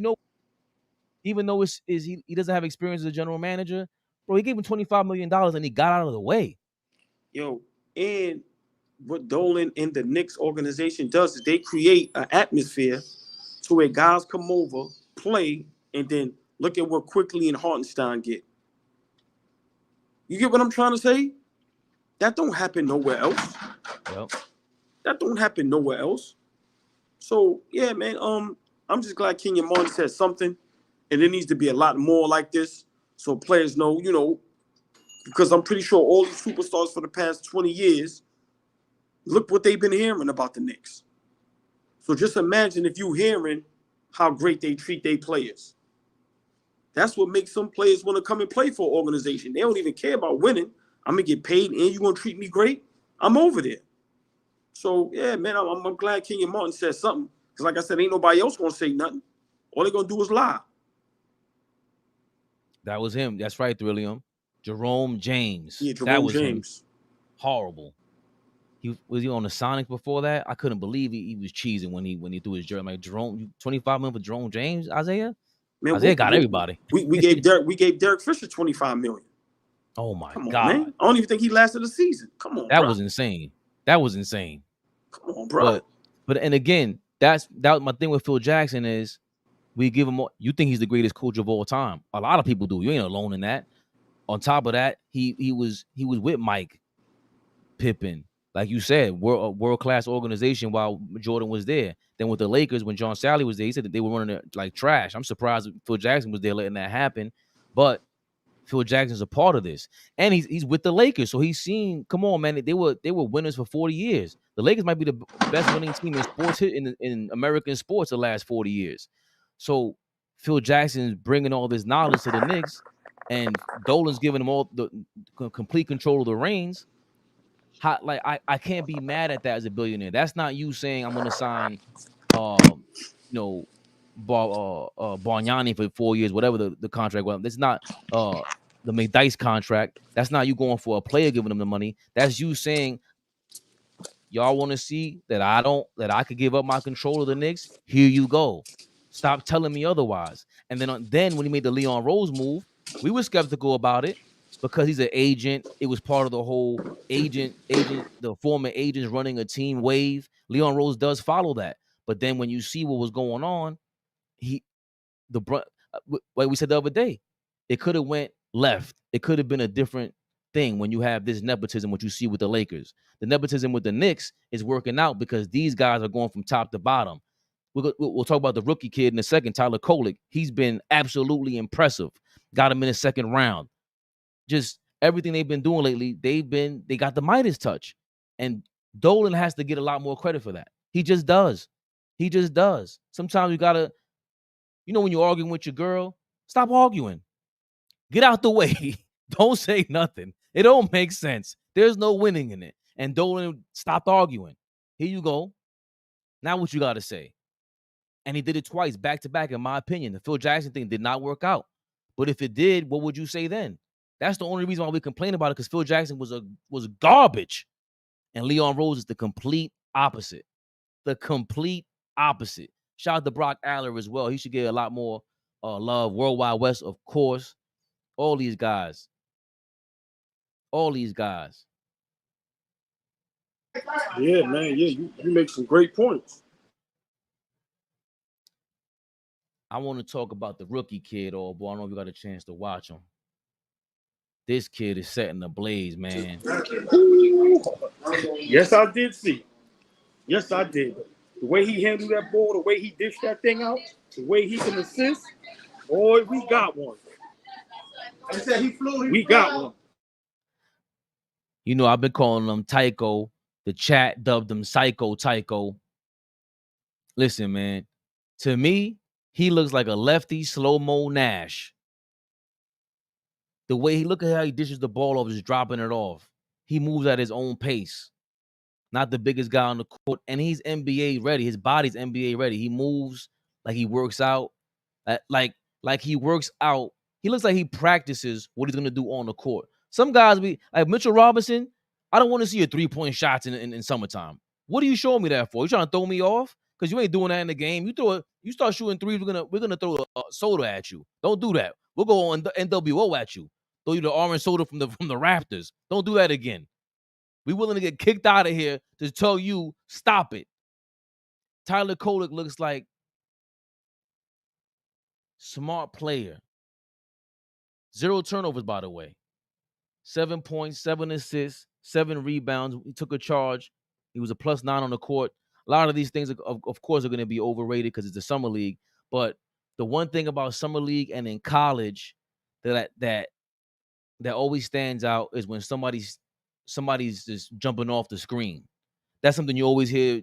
even though he doesn't have experience as a general manager, bro, he gave him $25 million and he got out of the way. Yo, and what Dolan and the Knicks organization does is they create an atmosphere to where guys come over, play, and then look at what Quickly and Hartenstein get. You get what I'm trying to say? That don't happen nowhere else. Yep. That don't happen nowhere else. So, yeah, man, I'm just glad Kenyon Martin said something, and there needs to be a lot more like this so players know, because I'm pretty sure all these superstars for the past 20 years, look what they've been hearing about the Knicks. So just imagine if you hearing how great they treat their players. That's what makes some players want to come and play for an organization. They don't even care about winning. I'm going to get paid and you're going to treat me great. I'm over there. So, yeah, man, I'm glad Kenyon Martin said something. Because like I said, ain't nobody else going to say nothing. All they're going to do is lie. That was him. That's right, Thrillium. Jerome James. Yeah, Jerome that was James. Him. Horrible. Was he on the Sonics before that? I couldn't believe he was cheesing when he threw his jersey. I'm like, Jerome, 25 million for Jerome James, Isaiah? Man, Isaiah got everybody. We gave Derek Fisher 25 million. Oh my Come on, God. Man. I don't even think he lasted a season. Come on, That was insane. Come on, bro. But and again, that was my thing with Phil Jackson is we give him more. You think he's the greatest coach of all time. A lot of people do. You ain't alone in that. On top of that, he was with Mike, Pippen. Like you said, world-class organization while Jordan was there. Then with the Lakers, when John Sally was there, he said that they were running it like trash. I'm surprised Phil Jackson was there letting that happen. But Phil Jackson's a part of this. And he's with the Lakers. So he's seen, come on, man, they were winners for 40 years. The Lakers might be the best winning team in sports in American sports the last 40 years. So Phil Jackson's bringing all this knowledge to the Knicks, and Dolan's giving them all the complete control of the reins. I can't be mad at that as a billionaire. That's not you saying I'm gonna sign Bargnani for 4 years, whatever the contract was. That's not the McDice contract. That's not you going for a player giving them the money. That's you saying y'all want to see that I could give up my control of the Knicks. Here you go. Stop telling me otherwise. And then when he made the Leon Rose move, we were skeptical about it because he's an agent. It was part of the whole the former agents running a team wave. Leon Rose does follow that. But then when you see what was going on, like we said the other day, it could have went left. It could have been a different thing when you have this nepotism, what you see with the Lakers. The nepotism with the Knicks is working out because these guys are going from top to bottom. We'll talk about the rookie kid in a second, Tyler Kolek. He's been absolutely impressive. Got him in the second round. Just everything they've been doing lately, they got the Midas touch. And Dolan has to get a lot more credit for that. He just does. He just does. Sometimes you gotta, when you're arguing with your girl, stop arguing. Get out the way. Don't say nothing. It don't make sense. There's no winning in it. And Dolan stopped arguing. Here you go. Now what you got to say? And he did it twice, back to back, in my opinion. The Phil Jackson thing did not work out. But if it did, what would you say then? That's the only reason why we complain about it, because Phil Jackson was garbage. And Leon Rose is the complete opposite. The complete opposite. Shout out to Brock Aller as well. He should get a lot more love. Worldwide West, of course. All these guys. All these guys. Yeah, man. Yeah, you make some great points. I want to talk about the rookie kid, boy. I don't know if you got a chance to watch him. This kid is setting the blaze, man. Yes, I did see. Yes, I did. The way he handled that ball, the way he dished that thing out, the way he can assist, boy, we got one. I said we got one. I've been calling him Tycho. The chat dubbed him Psycho Tycho. Listen, man. To me, he looks like a lefty slow-mo Nash. The way look at how he dishes the ball off, just dropping it off. He moves at his own pace. Not the biggest guy on the court. And he's NBA ready. His body's NBA ready. He moves like he works out. Like he works out. He looks like he practices what he's going to do on the court. Some guys like Mitchell Robinson. I don't want to see your 3-point shots in summertime. What are you showing me that for? You trying to throw me off? Because you ain't doing that in the game. You start shooting threes, we're gonna throw a soda at you. Don't do that. We'll go on NWO at you. Throw you the orange soda from the rafters. Don't do that again. We willing to get kicked out of here to tell you stop it. Tyler Kolek looks like smart player. 0 turnovers, by the way. 7 points, 7 assists, 7 rebounds. He took a charge. He was a +9 on the court. A lot of these things, of course, are going to be overrated because it's the summer league. But the one thing about summer league and in college that always stands out is when somebody's just jumping off the screen. That's something you always hear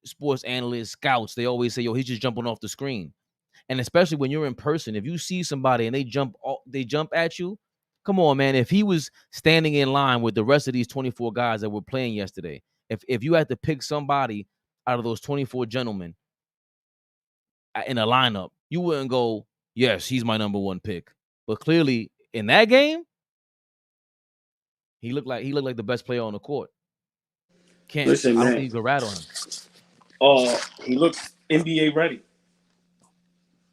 sports analysts, scouts. They always say, "Yo, he's just jumping off the screen." And especially when you're in person, if you see somebody and they jump at you, come on, man. If he was standing in line with the rest of these 24 guys that were playing yesterday, if you had to pick somebody out of those 24 gentlemen in a lineup, you wouldn't go, yes, he's my number 1 pick. But clearly in that game, he looked like the best player on the court. I don't think you can rattle him. He looks NBA ready.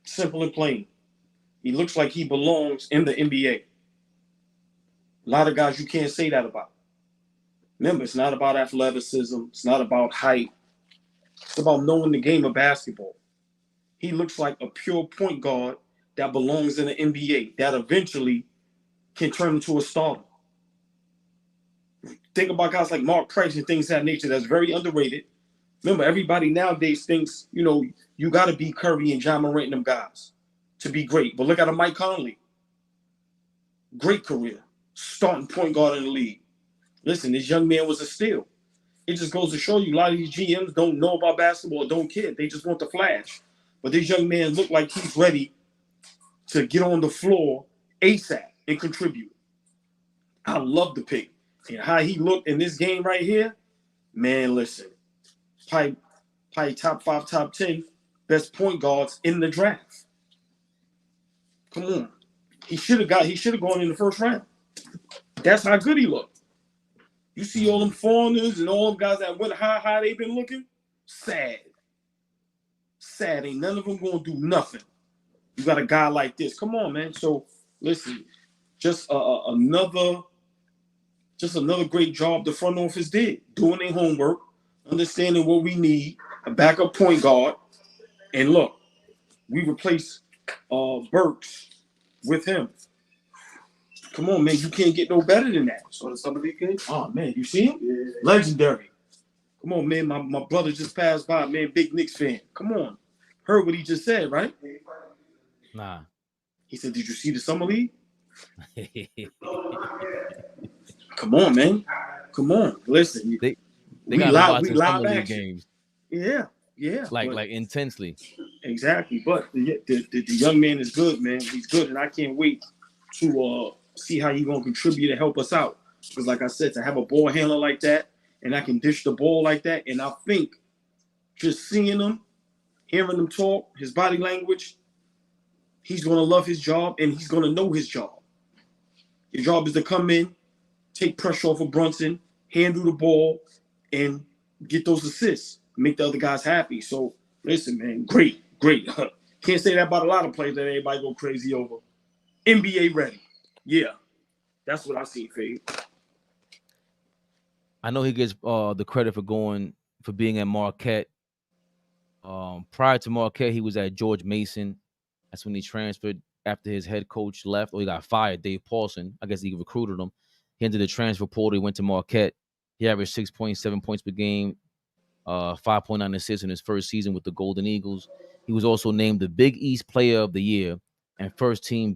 Simple and plain. He looks like he belongs in the NBA. A lot of guys you can't say that about. Remember, it's not about athleticism. It's not about height. It's about knowing the game of basketball. He looks like a pure point guard that belongs in the NBA, that eventually can turn into a starter. Think about guys like Mark Price and things of that nature that's very underrated. Remember, everybody nowadays thinks, you got to be Curry and John Morant and them guys to be great. But look at a Mike Conley. Great career. Starting point guard in the league. Listen, this young man was a steal. It just goes to show you a lot of these GMs don't know about basketball, don't care. They just want the flash. But this young man looked like he's ready to get on the floor ASAP and contribute. I love the pick. and how he looked in this game right here, man, listen, probably top 5, top 10 best point guards in the draft. Come on. He should have gone in the first round. That's how good he looked. You see all them foreigners and all them guys that went how they been looking? Sad. Ain't none of them gonna do nothing. You got a guy like this. Come on, man. So listen, just another great job the front office did, doing their homework, understanding what we need, a backup point guard, and look, we replaced Burks with him. Come on, man, you can't get no better than that. So the summer league game? Oh man, you see him? Yeah. Legendary. Come on, man. My brother just passed by, man. Big Knicks fan. Come on. Heard what he just said, right? Nah. He said, "Did you see the summer league?" Come on, man. Come on. Listen. They we got live summer league action. games. Yeah. Like intensely. Exactly. But the young man is good, man. He's good, and I can't wait to see how he's gonna contribute to help us out. Because, like I said, to have a ball handler like that, and I can dish the ball like that, and I think just seeing him, hearing him talk, his body language, he's gonna love his job, and he's gonna know his job. Your job is to come in, take pressure off of Brunson, handle the ball, and get those assists, make the other guys happy. So, listen, man, great. Can't say that about a lot of players that everybody go crazy over. NBA ready. Yeah. That's what I see, Fade. I know he gets the credit for being at Marquette. Prior to Marquette, he was at George Mason. That's when he transferred after his head coach left, or he got fired, Dave Paulson. I guess he recruited him. He entered the transfer portal. He went to Marquette. He averaged 6.7 points per game, 5.9 assists in his first season with the Golden Eagles. He was also named the Big East Player of the Year and first team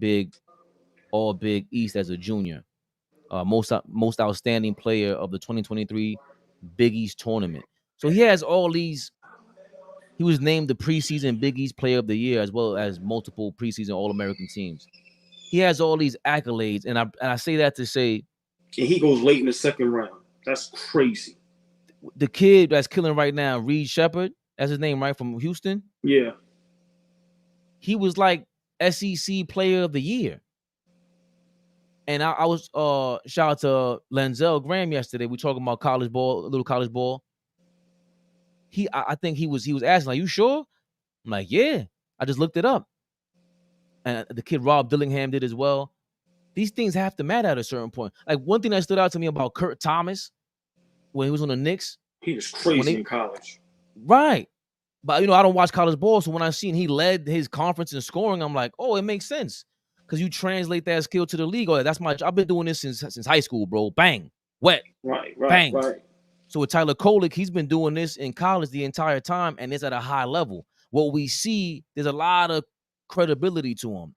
All Big East as a junior. Most outstanding player of the 2023 Big East tournament. So he has all these. He was named the preseason Big East Player of the Year as well as multiple preseason All-American teams. He has all these accolades, and I say that to say, and he goes late in the second round. That's crazy. The kid that's killing right now, Reed Shepard, that's his name, right, from Houston. Yeah, he was like SEC Player of the Year. And I was shout out to Lenzel Graham yesterday. We talking about college ball, a little college ball. I think he was asking, "Are you sure?" I'm like, "Yeah." I just looked it up, and the kid Rob Dillingham did as well. These things have to matter at a certain point. Like one thing that stood out to me about Kurt Thomas when he was on the Knicks, he was crazy in college, right? But I don't watch college ball, so when I seen he led his conference in scoring, I'm like, "Oh, it makes sense." Because you translate that skill to the league. Oh, that's my. I've been doing this since high school, bro. Bang, wet, right, bang. Right. So with Tyler Kolek, he's been doing this in college the entire time, and it's at a high level. What we see, there's a lot of credibility to him.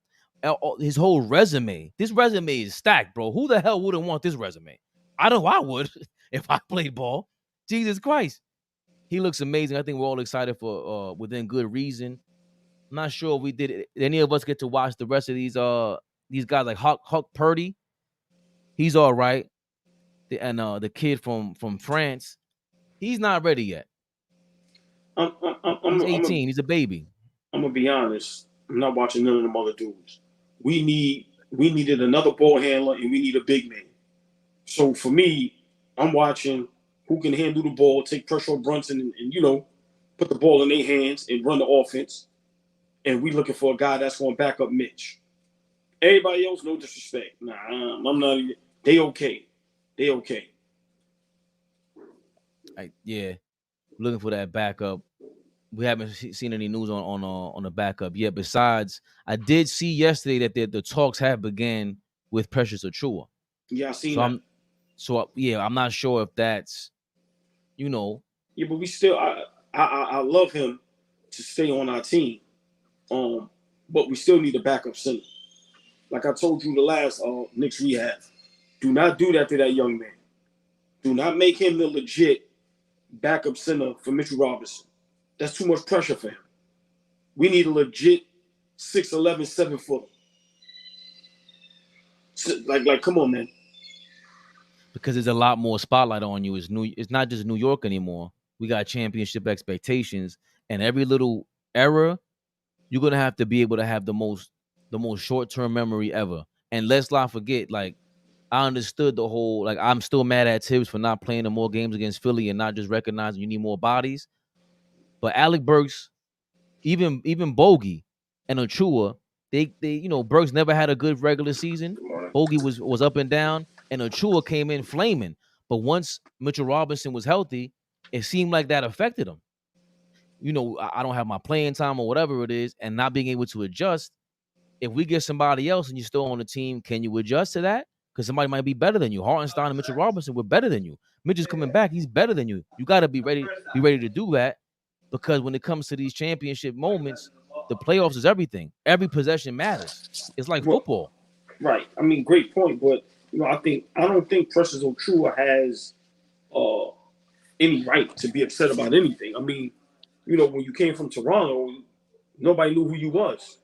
His whole resume. This resume is stacked, bro. Who the hell wouldn't want this resume? I know I would if I played ball. Jesus Christ, he looks amazing. I think we're all excited for within good reason. I'm not sure if we did any of us get to watch the rest of these guys like Huck Purdy. He's all right. And the kid from France, he's not ready yet. He's 18. He's a baby. I'm gonna be honest. I'm not watching none of them other dudes. We needed another ball handler and we need a big man. So for me, I'm watching who can handle the ball, take pressure on Brunson, and put the ball in their hands and run the offense. And we looking for a guy that's going to back up Mitch. Everybody else, no disrespect. Nah, I'm not. They okay. Yeah, looking for that backup. We haven't seen any news on the backup yet. Besides, I did see yesterday that the talks have begun with Precious Achiuwa. Yeah, I seen that. I'm not sure if that's, Yeah, but we still. I love him to stay on our team. But we still need a backup center. Like I told you the last Knicks rehab, do not do that to that young man. Do not make him the legit backup center for Mitchell Robinson. That's too much pressure for him. We need a legit 6'11", 7-footer. Like, come on, man. because there's a lot more spotlight on you. It's not just New York anymore. We got championship expectations, and every little error, you're gonna have to be able to have the most short-term memory ever. And let's not forget, like, I understood the whole, like, I'm still mad at Tibbs for not playing the more games against Philly and not just recognizing you need more bodies. But Alec Burks, even Bogey and Achua, they Burks never had a good regular season. Bogey was up and down, and Achua came in flaming. But once Mitchell Robinson was healthy, it seemed like that affected him. I don't have my playing time or whatever it is, and not being able to adjust. If we get somebody else and you're still on the team, can you adjust to that? Because somebody might be better than you. Hartenstein and Mitchell Robinson were better than you. Mitch is coming back; he's better than you. You got to be ready to do that, because when it comes to these championship moments, the playoffs is everything. Every possession matters. It's like football. Right. I mean, great point, but I don't think Precious Achiuwa has any right to be upset about anything. I mean, when you came from Toronto, nobody knew who you was.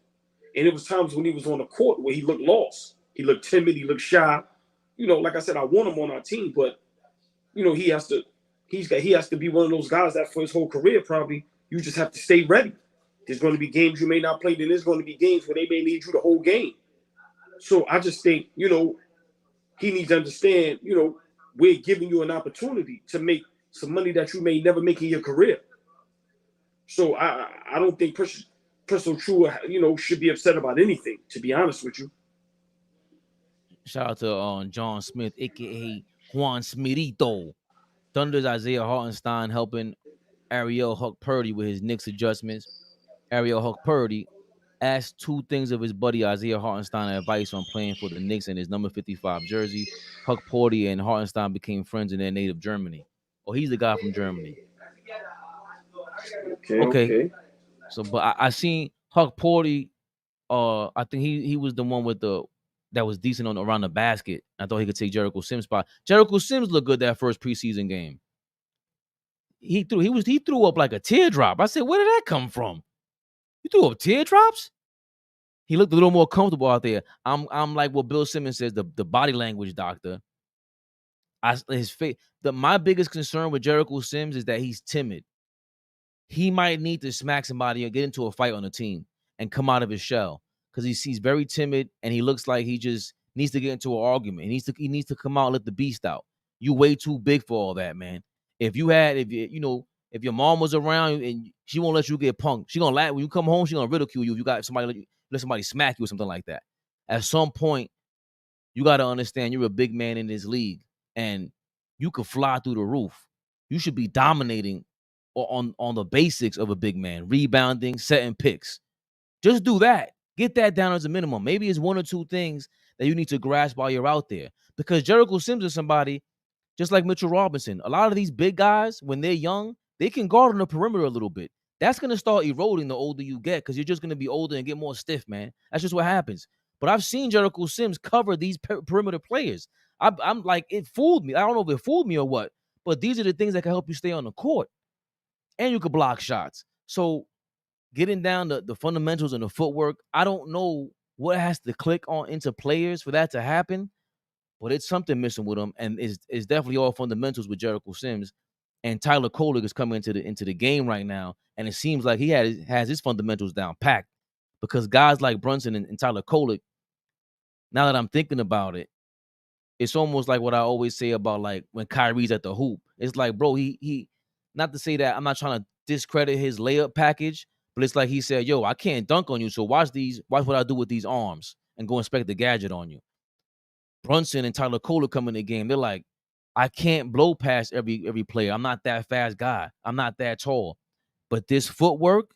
And it was times when he was on the court where he looked lost. He looked timid. He looked shy. Like I said, I want him on our team, but he has to be one of those guys that for his whole career probably you just have to stay ready. There's going to be games you may not play. Then there's going to be games where they may need you the whole game. So I just think he needs to understand. We're giving you an opportunity to make some money that you may never make in your career. So I don't think Precious Achiuwa, should be upset about anything, to be honest with you. Shout out to John Smith, a.k.a. Juan Smitito. Thunder's Isaiah Hartenstein helping Ariel Huck Purdy with his Knicks adjustments. Ariel Huck Purdy asked two things of his buddy Isaiah Hartenstein advice on playing for the Knicks in his number 55 jersey. Huck Purdy and Hartenstein became friends in their native Germany. Oh, he's the guy from Germany. Okay. So, but I seen Huck Purdy. I think he was the one that was decent around the basket. I thought he could take Jericho Sims' spot. Jericho Sims looked good that first preseason game. He threw up like a teardrop. I said, where did that come from? You threw up teardrops? He looked a little more comfortable out there. I'm like what Bill Simmons says, the body language doctor. His face. My biggest concern with Jericho Sims is that he's timid. He might need to smack somebody or get into a fight on the team and come out of his shell, because he's very timid and he looks like he just needs to get into an argument. He needs to come out and let the beast out. You way too big for all that, man. If your mom was around and she won't let you get punked, she gonna laugh when you come home. She gonna ridicule you if you got somebody let somebody smack you or something like that. At some point, you got to understand you're a big man in this league and you could fly through the roof. You should be dominating on the basics of a big man, rebounding, setting picks. Just do that. Get that down as a minimum. Maybe it's one or two things that you need to grasp while you're out there. Because Jericho Sims is somebody just like Mitchell Robinson. A lot of these big guys, when they're young, they can guard on the perimeter a little bit. That's going to start eroding the older you get, because you're just going to be older and get more stiff, man. That's just what happens. But I've seen Jericho Sims cover these perimeter players. I'm like, it fooled me. I don't know if it fooled me or what, but these are the things that can help you stay on the court. And you could block shots. So getting down the fundamentals and the footwork, I don't know what has to click on into players for that to happen, but it's something missing with them, and it's definitely all fundamentals with Jericho Sims. And Tyler Kolek is coming into the game right now, and it seems like he has his fundamentals down packed, because guys like Brunson and Tyler Kolek, now that I'm thinking about it, it's almost like what I always say about like when Kyrie's at the hoop. It's like, bro, he not to say that I'm not trying to discredit his layup package, but it's like he said, yo, I can't dunk on you, so watch what I do with these arms and go inspect the gadget on you. Brunson and Tyler Kolek come in the game. They're like, I can't blow past every player. I'm not that fast guy. I'm not that tall. But this footwork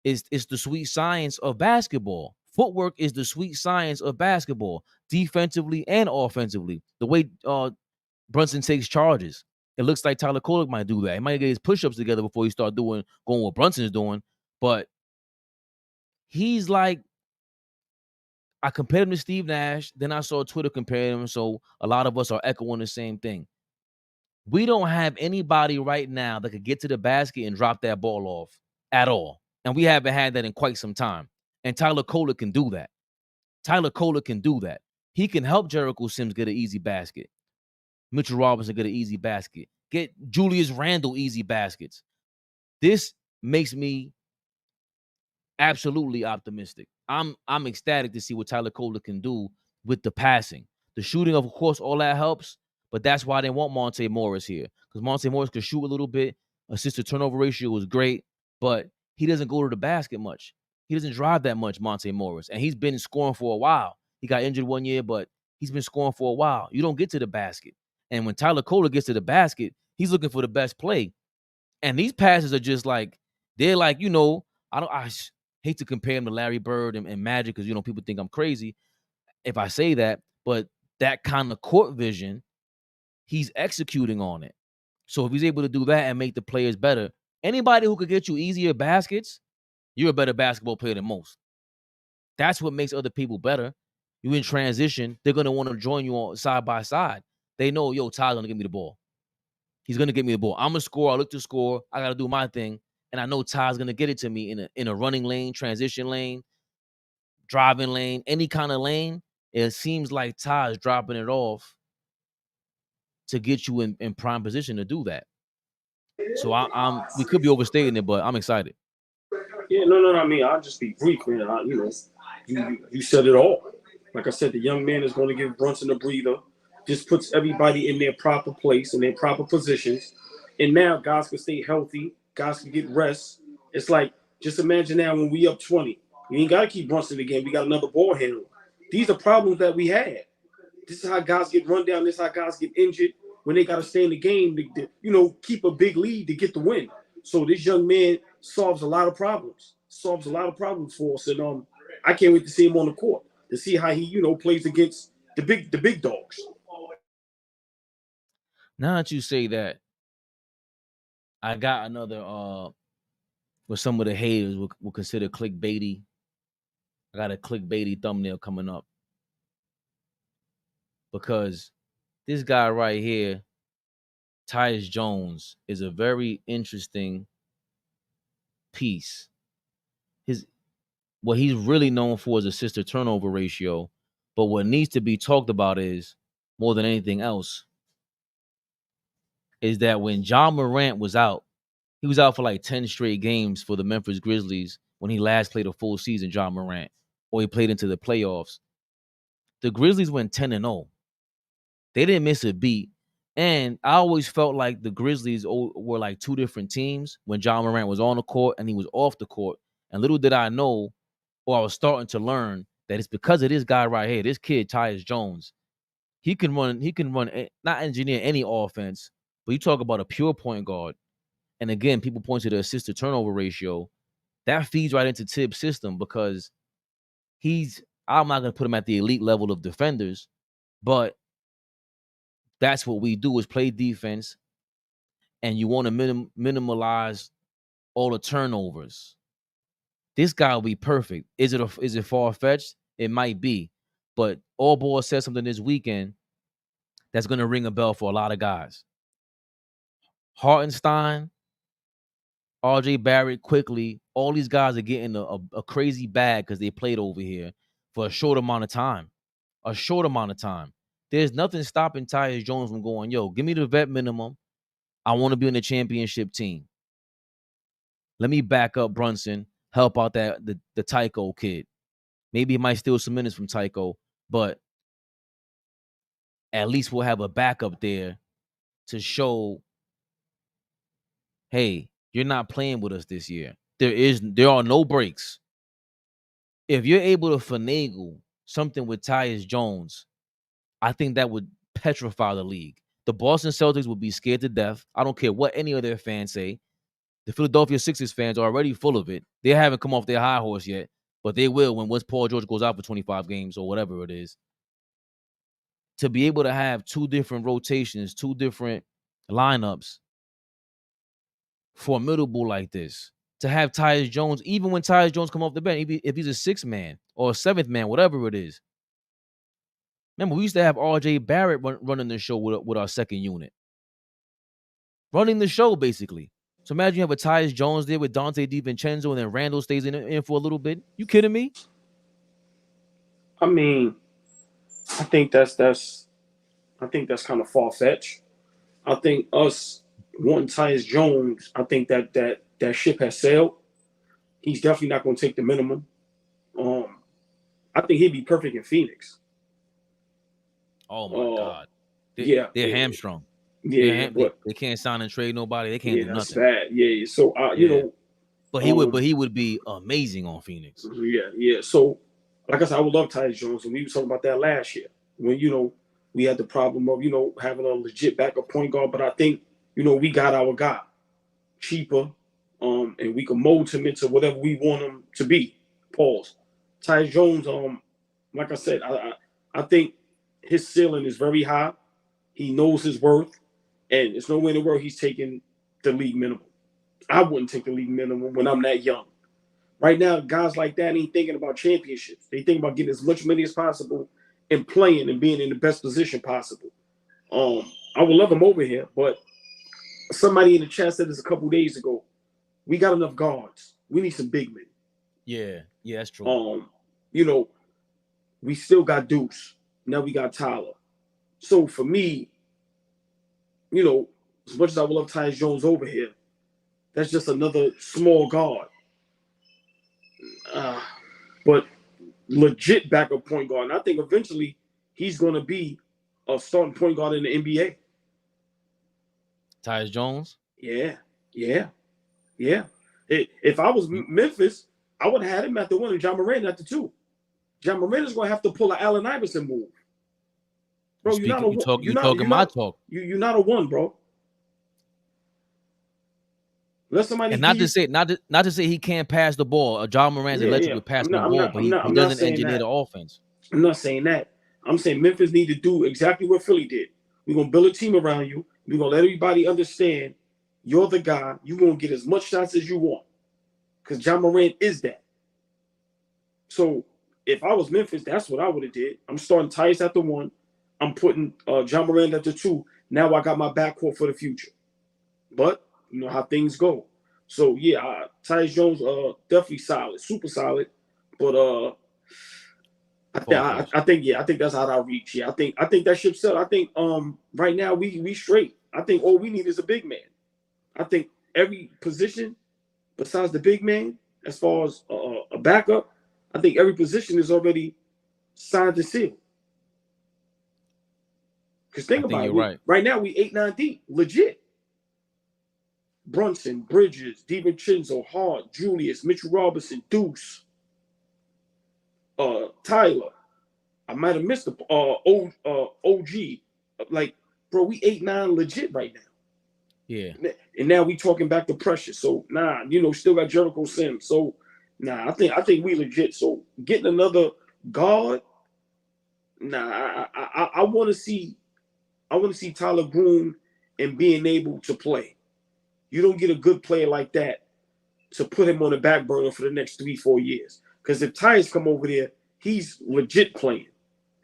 is the sweet science of basketball. Footwork is the sweet science of basketball, defensively and offensively. The way Brunson takes charges. It looks like Tyler Kolek might do that. He might get his push-ups together before he start going what Brunson's doing. But he's like, I compared him to Steve Nash. Then I saw Twitter compare him. So a lot of us are echoing the same thing. We don't have anybody right now that could get to the basket and drop that ball off at all. And we haven't had that in quite some time. And Tyler Kolek can do that. Tyler Kolek can do that. He can help Jericho Sims get an easy basket. Mitchell Robinson get an easy basket. Get Julius Randle easy baskets. This makes me absolutely optimistic. I'm ecstatic to see what Tyler Kolek can do with the passing. The shooting, of course, all that helps, but that's why they want Monte Morris here. Because Monte Morris could shoot a little bit. Assist to turnover ratio was great, but he doesn't go to the basket much. He doesn't drive that much, Monte Morris. And he's been scoring for a while. He got injured one year, but he's been scoring for a while. You don't get to the basket. And when Tyler Kolek gets to the basket, he's looking for the best play. And these passes are just like, they're like, I hate to compare him to Larry Bird and Magic because, people think I'm crazy if I say that. But that kind of court vision, he's executing on it. So if he's able to do that and make the players better, anybody who could get you easier baskets, you're a better basketball player than most. That's what makes other people better. You in transition, they're going to want to join you on side by side. They know, Ty's going to give me the ball. He's going to get me the ball. I'm a scorer. I look to score. I got to do my thing. And I know Ty's going to get it to me in a running lane, transition lane, driving lane, any kind of lane. It seems like Ty's dropping it off to get you in prime position to do that. So we could be overstating it, but I'm excited. Yeah, no. I mean, I'll just be brief, man. You said it all. Like I said, the young man is going to give Brunson a breather. Just puts everybody in their proper place, in their proper positions. And now guys can stay healthy. Guys can get rest. It's like, just imagine now when we up 20. We ain't got to keep Brunson again. We got another ball handler. These are problems that we had. This is how guys get run down. This is how guys get injured when they got to stay in the game to keep a big lead to get the win. So this young man solves a lot of problems. For us. And I can't wait to see him on the court, to see how he, plays against the big dogs. Now that you say that, I got another what some of the haters will consider clickbaity. I got a clickbaity thumbnail coming up. Because this guy right here, Tyus Jones, is a very interesting piece. What he's really known for is assist to turnover ratio. But what needs to be talked about is, more than anything else, is that when John Morant was out, he was out for like 10 straight games for the Memphis Grizzlies when he last played a full season, John Morant, or he played into the playoffs. The Grizzlies went 10-0. They didn't miss a beat. And I always felt like the Grizzlies were like two different teams when John Morant was on the court and he was off the court. And little did I know, or I was starting to learn, that it's because of this guy right here, this kid, Tyus Jones. He can run, not engineer any offense, but you talk about a pure point guard. And again, people point to the assist to turnover ratio. That feeds right into Tibbs' system because I'm not going to put him at the elite level of defenders, but that's what we do, is play defense, and you want to minimize all the turnovers. This guy will be perfect. Is it far-fetched? It might be. But All Ball said something this weekend that's going to ring a bell for a lot of guys. Hartenstein, RJ Barrett, quickly, all these guys are getting a crazy bag because they played over here for a short amount of time. There's nothing stopping Tyus Jones from going, give me the vet minimum. I want to be on the championship team. Let me back up Brunson, help out the Tyco kid. Maybe he might steal some minutes from Tyco, but at least we'll have a backup there to show, hey, you're not playing with us this year. There are no breaks. If you're able to finagle something with Tyus Jones, I think that would petrify the league. The Boston Celtics would be scared to death. I don't care what any of their fans say. The Philadelphia Sixers fans are already full of it. They haven't come off their high horse yet, but they will when Paul George goes out for 25 games or whatever it is. To be able to have two different rotations, two different lineups, formidable like this, to have Tyus Jones, even when Tyus Jones come off the bench, if he's a sixth man or a seventh man, whatever it is. Remember, we used to have RJ Barrett running the show with our second unit. Running the show, basically. So imagine you have a Tyus Jones there with Dante DiVincenzo, and then Randall stays in for a little bit. You kidding me? I mean, I think that's I think that's kind of far-fetched. I think us wanting Tyus Jones, I think that ship has sailed. He's definitely not going to take the minimum. I think he'd be perfect in Phoenix. Oh my God. They're hamstrung. Yeah, they can't sign and trade nobody. They can't do that's nothing. bad. Yeah. So you know, but he would be amazing on Phoenix. Yeah. So, like I said, I would love Tyus Jones, and we were talking about that last year when we had the problem of having a legit backup point guard. But I think we got our guy cheaper, and we can mold him into whatever we want him to be. Pause. Tyus Jones, like I said, I think his ceiling is very high. He knows his worth, and there's no way in the world he's taking the league minimum. I wouldn't take the league minimum when I'm that young. Right now, guys like that ain't thinking about championships. They think about getting as much money as possible and playing and being in the best position possible. I would love him over here, but somebody in the chat said this a couple days ago. We got enough guards. We need some big men. Yeah, that's true. We still got Deuce. Now we got Tyler. So for me, as much as I would love Tyus Jones over here, that's just another small guard. But legit backup point guard. And I think eventually he's going to be a starting point guard in the NBA. Tyus Jones? Yeah. If I was Memphis, I would have had him at the 1 and John Moran at the 2. John Moran is going to have to pull an Allen Iverson move. Bro, you're not a 1. You're not a 1, bro. Let somebody and not to say he can't pass the ball. John Moran's electric with passing the ball, but he doesn't engineer the offense. I'm not saying that. I'm saying Memphis need to do exactly what Philly did. We're going to build a team around you. We're going to let everybody understand you're the guy. You're going to get as much shots as you want. Because John Moran is that. So if I was Memphis, that's what I would have did. I'm starting Tyus at the 1. I'm putting John Moran at the 2. Now I got my backcourt for the future. But you know how things go. So yeah, Tyus Jones definitely solid, super solid. But I think that's out of reach. Yeah, I think that ship set. I think right now we straight. I think all we need is a big man. I think every position besides the big man, as far as a backup, I think every position is already signed to seal. Because think about it, right now we 8-9 deep, legit. Brunson, Bridges, DiVincenzo, Hart, Julius, Mitchell Robinson, Deuce, Tyler. I might have missed the OG. Like, bro, we 8-9 legit right now. Yeah. And now we talking back to pressure. So still got Jericho Sims. So I think we legit. So getting another guard, I want to see Tyler Groom and being able to play. You don't get a good player like that to put him on the back burner for the next 3-4 years. Because if Tyus come over there, he's legit playing.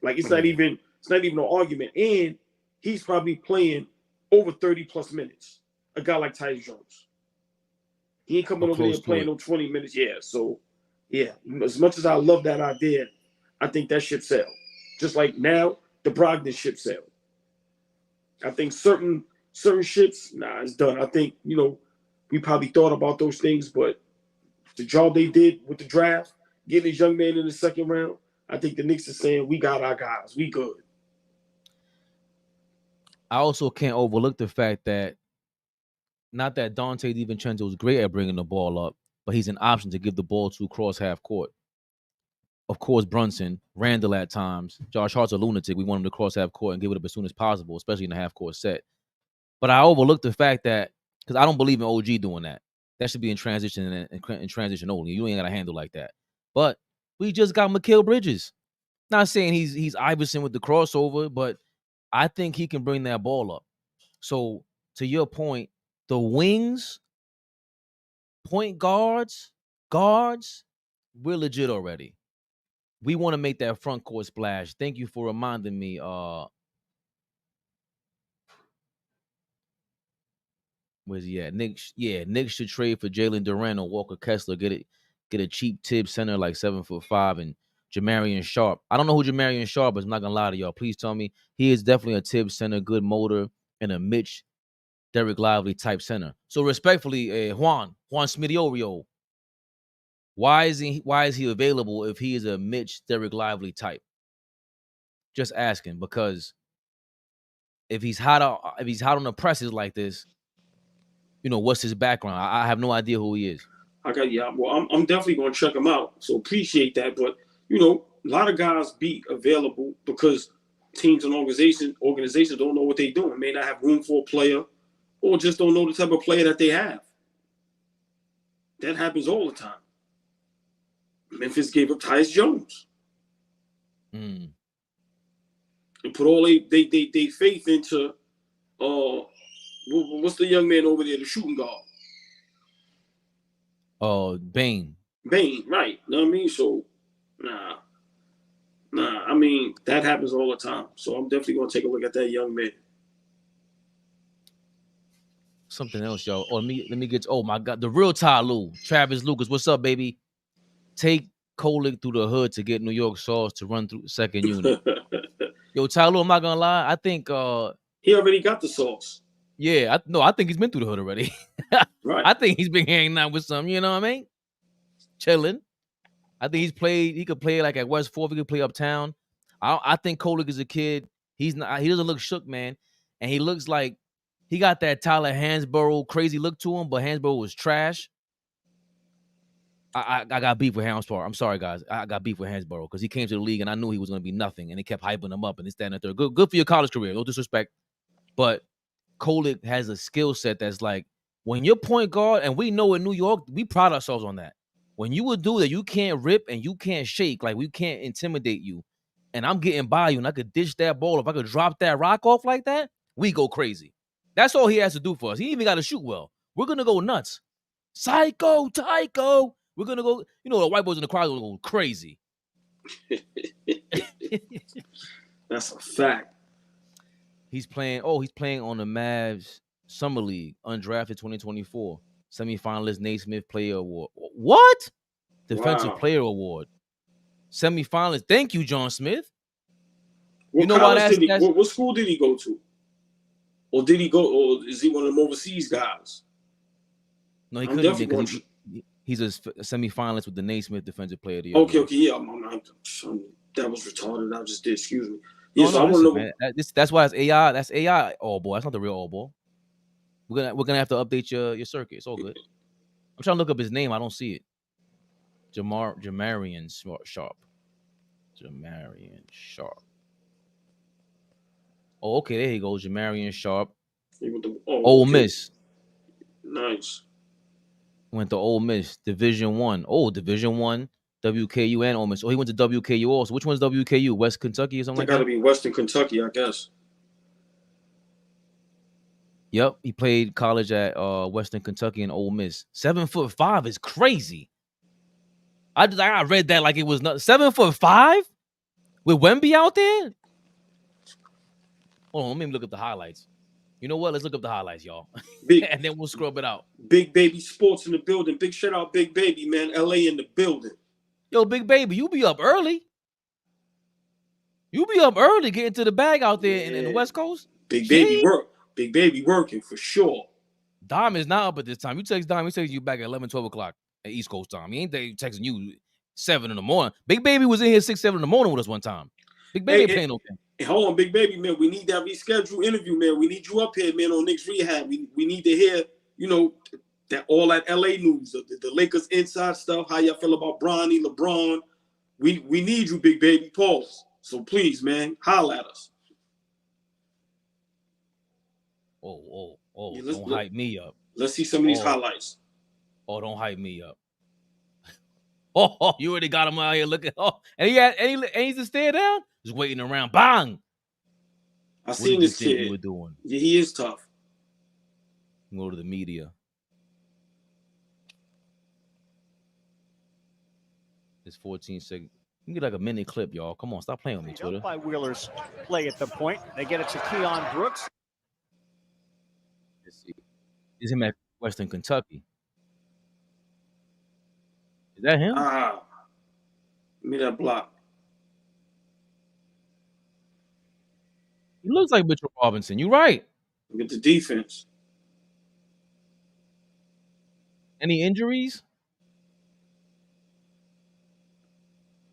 Like it's not even an argument. And he's probably playing over 30 plus minutes. A guy like Tyus Jones. He ain't coming over there playing no 20 minutes. Yeah. So yeah, as much as I love that idea, I think that ship sailed. Just like now, the Brogdon ship sailed. I think certain ships, it's done. I think, we probably thought about those things, but the job they did with the draft, getting this young man in the second round, I think the Knicks are saying, we got our guys. We good. I also can't overlook the fact that not that Dante DiVincenzo is great at bringing the ball up, but he's an option to give the ball to across half court. Of course, Brunson, Randall at times. Josh Hart's a lunatic. We want him to cross half court and give it up as soon as possible, especially in the half court set. But I overlooked the fact that, because I don't believe in OG doing that. That should be in transition and transition only. You ain't got to handle like that. But we just got Mikal Bridges. Not saying he's Iverson with the crossover, but I think he can bring that ball up. So to your point, the wings, point guards, we're legit already. We want to make that front court splash. Thank you for reminding me. Where's he at? Knicks should trade for Jalen Duran or Walker Kessler. Get a cheap tip center like 7'5" and Jamarian Sharp. I don't know who Jamarian Sharp is. I'm not gonna lie to y'all. Please tell me. He is definitely a tip center, good motor, and a Mitch Derek Lively type center. So respectfully, Juan Smidiorio, why is he available if he is a Mitch Derek Lively type? Just asking, because if he's hot on the presses like this, what's his background? I have no idea who he is. Well, I'm definitely gonna check him out. So appreciate that. But a lot of guys be available because teams and organizations don't know what they're doing. May not have room for a player, or just don't know the type of player that they have. That happens all the time. Memphis gave up Tyus Jones. And put all they faith into what's the young man over there, the shooting guard? Bane, right. Know what I mean? So nah. I mean, that happens all the time. So I'm definitely gonna take a look at that young man. Something else, y'all. Let me get. Oh my God, the real Ty Lue, Travis Lucas. What's up, baby? Take Kolek through the hood to get New York Sauce to run through second unit. Yo, Ty Lue, I'm not gonna lie. I think he already got the sauce. Yeah, I think he's been through the hood already. Right. I think he's been hanging out with some. You know what I mean? Chilling. I think he could play like at West 4th. He could play uptown. I think Kolek is a kid. He doesn't look shook, man. And he looks like he got that Tyler Hansborough crazy look to him, but Hansborough was trash. I got beef with Hansborough. I'm sorry, guys. I got beef with Hansborough because he came to the league and I knew he was going to be nothing. And they kept hyping him up and this, that, and the third. Good for your college career. No disrespect. But Kolek has a skill set that's like, when you're point guard, and we know in New York, we pride ourselves on that. When you would do that, you can't rip and you can't shake. Like, we can't intimidate you. And I'm getting by you, and I could dish that ball. If I could drop that rock off like that, we go crazy. That's all he has to do for us. He even got to shoot well. We're going to go nuts. Psycho, Tycho. We're going to go, the white boys in the crowd will go crazy. That's a fact. He's playing on the Mavs Summer League, undrafted 2024. Semifinalist Naismith Player Award. What? Defensive Player Award. Semifinalist. Thank you, John Smith. What school did he go to? Or is he one of them overseas guys? No, he couldn't because he's a semifinalist with the Naismith Defensive Player of the Year. Okay, yeah. That was retarded. I just did, excuse me. Yeah, so I want to know. That's why it's AI. That's AI all ball. That's not the real all ball. We're gonna have to update your circuit. It's all good. I'm trying to look up his name. I don't see it. Jamarian Sharp. Jamarian Sharp. Oh, okay. There he goes. Jamarian Sharp. Ole Miss. Nice. Went to Ole Miss. Division 1. Oh, Division 1. WKU and Ole Miss. Oh, he went to WKU also. Which one's WKU? West Kentucky or something like that? Got to be Western Kentucky, I guess. Yep, he played college at Western Kentucky and Ole Miss. 7'5" is crazy. I read that like it was not 7'5" with Wemby out there. Hold on, let me look up the highlights. You know what? Let's look up the highlights, y'all, and then we'll scrub it out. Big Baby Sports in the building. Big shout out, Big Baby, man. LA in the building. Yo, Big Baby, you be up early. You be up early getting to the bag out there in the West Coast. Big Baby work. Big Baby working for sure. Dom is not up at this time. You text Dom, he texts you back at 11, 12 o'clock at East Coast time. He ain't texting you 7 in the morning. Big Baby was in here 6, 7 in the morning with us one time. Big Baby ain't playing no game. Hey, hold on, Big Baby, man. We need that rescheduled interview, man. We need you up here, man, on Knicks Rehab. We need to hear, that all that LA news, the Lakers inside stuff, how y'all feel about Bronny, LeBron. We need you, Big Baby. Pause. So please, man, holla at us. Oh, don't hype me up. Let's see some of these highlights. Oh, don't hype me up. Oh, you already got him out here looking. Oh, and he's just staying down, just waiting around. Bang! I seen this kid. You were doing. Yeah, he is tough. Go to the media. It's 14 seconds. You can get like a mini clip, y'all. Come on, stop playing with me, Twitter. By Wheeler's play at the point. They get it to Keon Brooks. Let's see. Is him at Western Kentucky? Is that him? Give me that block. He looks like Mitchell Robinson. You're right. Look at the defense. Any injuries?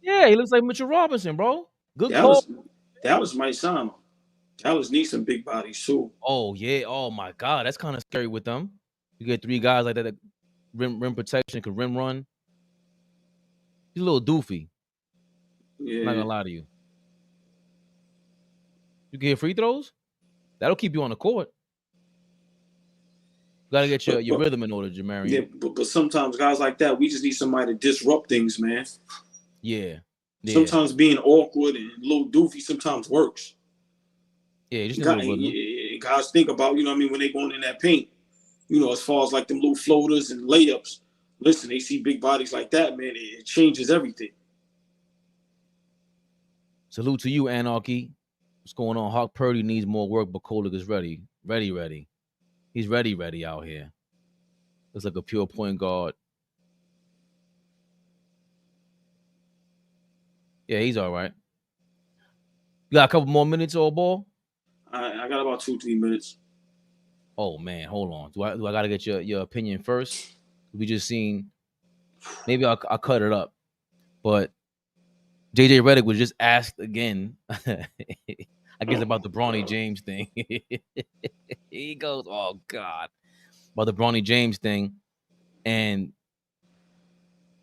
Yeah, he looks like Mitchell Robinson, bro. Good call. Dallas might sign him. Dallas needs some big bodies too. Oh yeah. Oh my God, that's kind of scary with them. You get 3 guys like that rim protection, can rim run. He's a little doofy. Yeah. I'm not gonna lie to you. You can hit free throws. That'll keep you on the court. You gotta get your rhythm in order, Jamarian. Yeah, but sometimes guys like that, we just need somebody to disrupt things, man. Yeah. Sometimes being awkward and a little doofy sometimes works. Yeah, just guys think about, you know what I mean, when they going in that paint, you know, as far as like them little floaters and layups. Listen, they see big bodies like that, man. It changes everything. Salute to you, Anarchy. What's going on? Hawk Purdy needs more work, but Kolek is ready. Ready. He's ready out here. Looks like a pure point guard. Yeah, he's all right. You got a couple more minutes, old ball? I got about 2-3 minutes. Oh man, hold on. Do I gotta get your opinion first? We just seen. Maybe I'll cut it up, but JJ Redick was just asked again. I guess about the Bronny James thing. He goes, "Oh God," about the Bronny James thing, and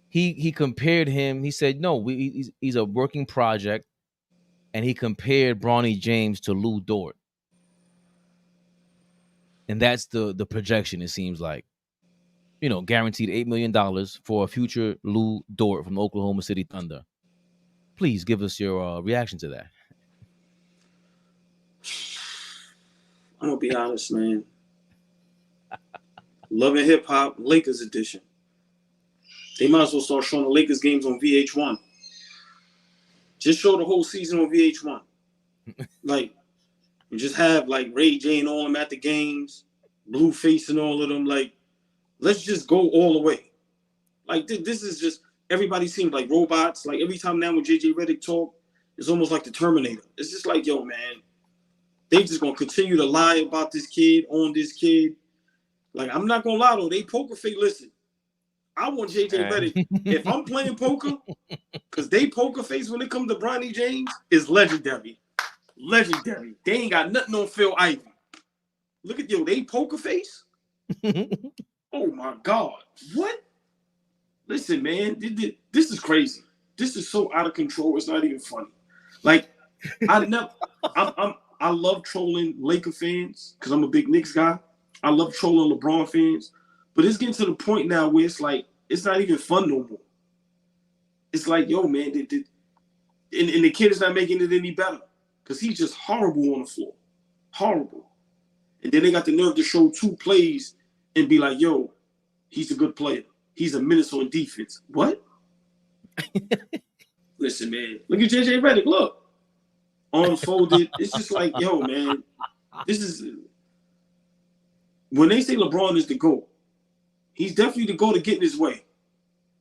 he compared him. He said, "No, he's a working project," and he compared Bronny James to Lou Dort. And that's the projection, it seems like. You know, guaranteed $8 million for a future Lou Dort from the Oklahoma City Thunder. Please give us your reaction to that. I'm going to be honest, man. Love and Hip Hop, Lakers edition. They might as well start showing the Lakers games on VH1. Just show the whole season on VH1. Like, and just have like Ray J and all them at the games, Blueface and all of them. Like, let's just go all the way. Like this is just everybody seems like robots. Like every time now when JJ Redick talk, it's almost like the Terminator. It's just like, yo, man, they just gonna continue to lie about this kid, on this kid. Like, I'm not gonna lie though, they poker face. Listen, I want JJ Redick. If I'm playing poker, because they poker face when it comes to Bronny James is legendary. Legendary. They ain't got nothing on Phil Ivey. Look at they poker face. Oh my God. What? Listen, man, this is crazy. This is so out of control. It's not even funny. Like, I love trolling Laker fans because I'm a big Knicks guy. I love trolling LeBron fans. But it's getting to the point now where it's like, it's not even fun no more. It's like, yo, man, and the kid is not making it any better. Because he's just horrible on the floor. Horrible. And then they got the nerve to show 2 plays and be like, yo, he's a good player. He's a menace on defense. What? Listen, man. Look at JJ Redick. Look. Arms folded. It's just like, yo, man. This is... When they say LeBron is the GOAT, he's definitely the GOAT of getting his way.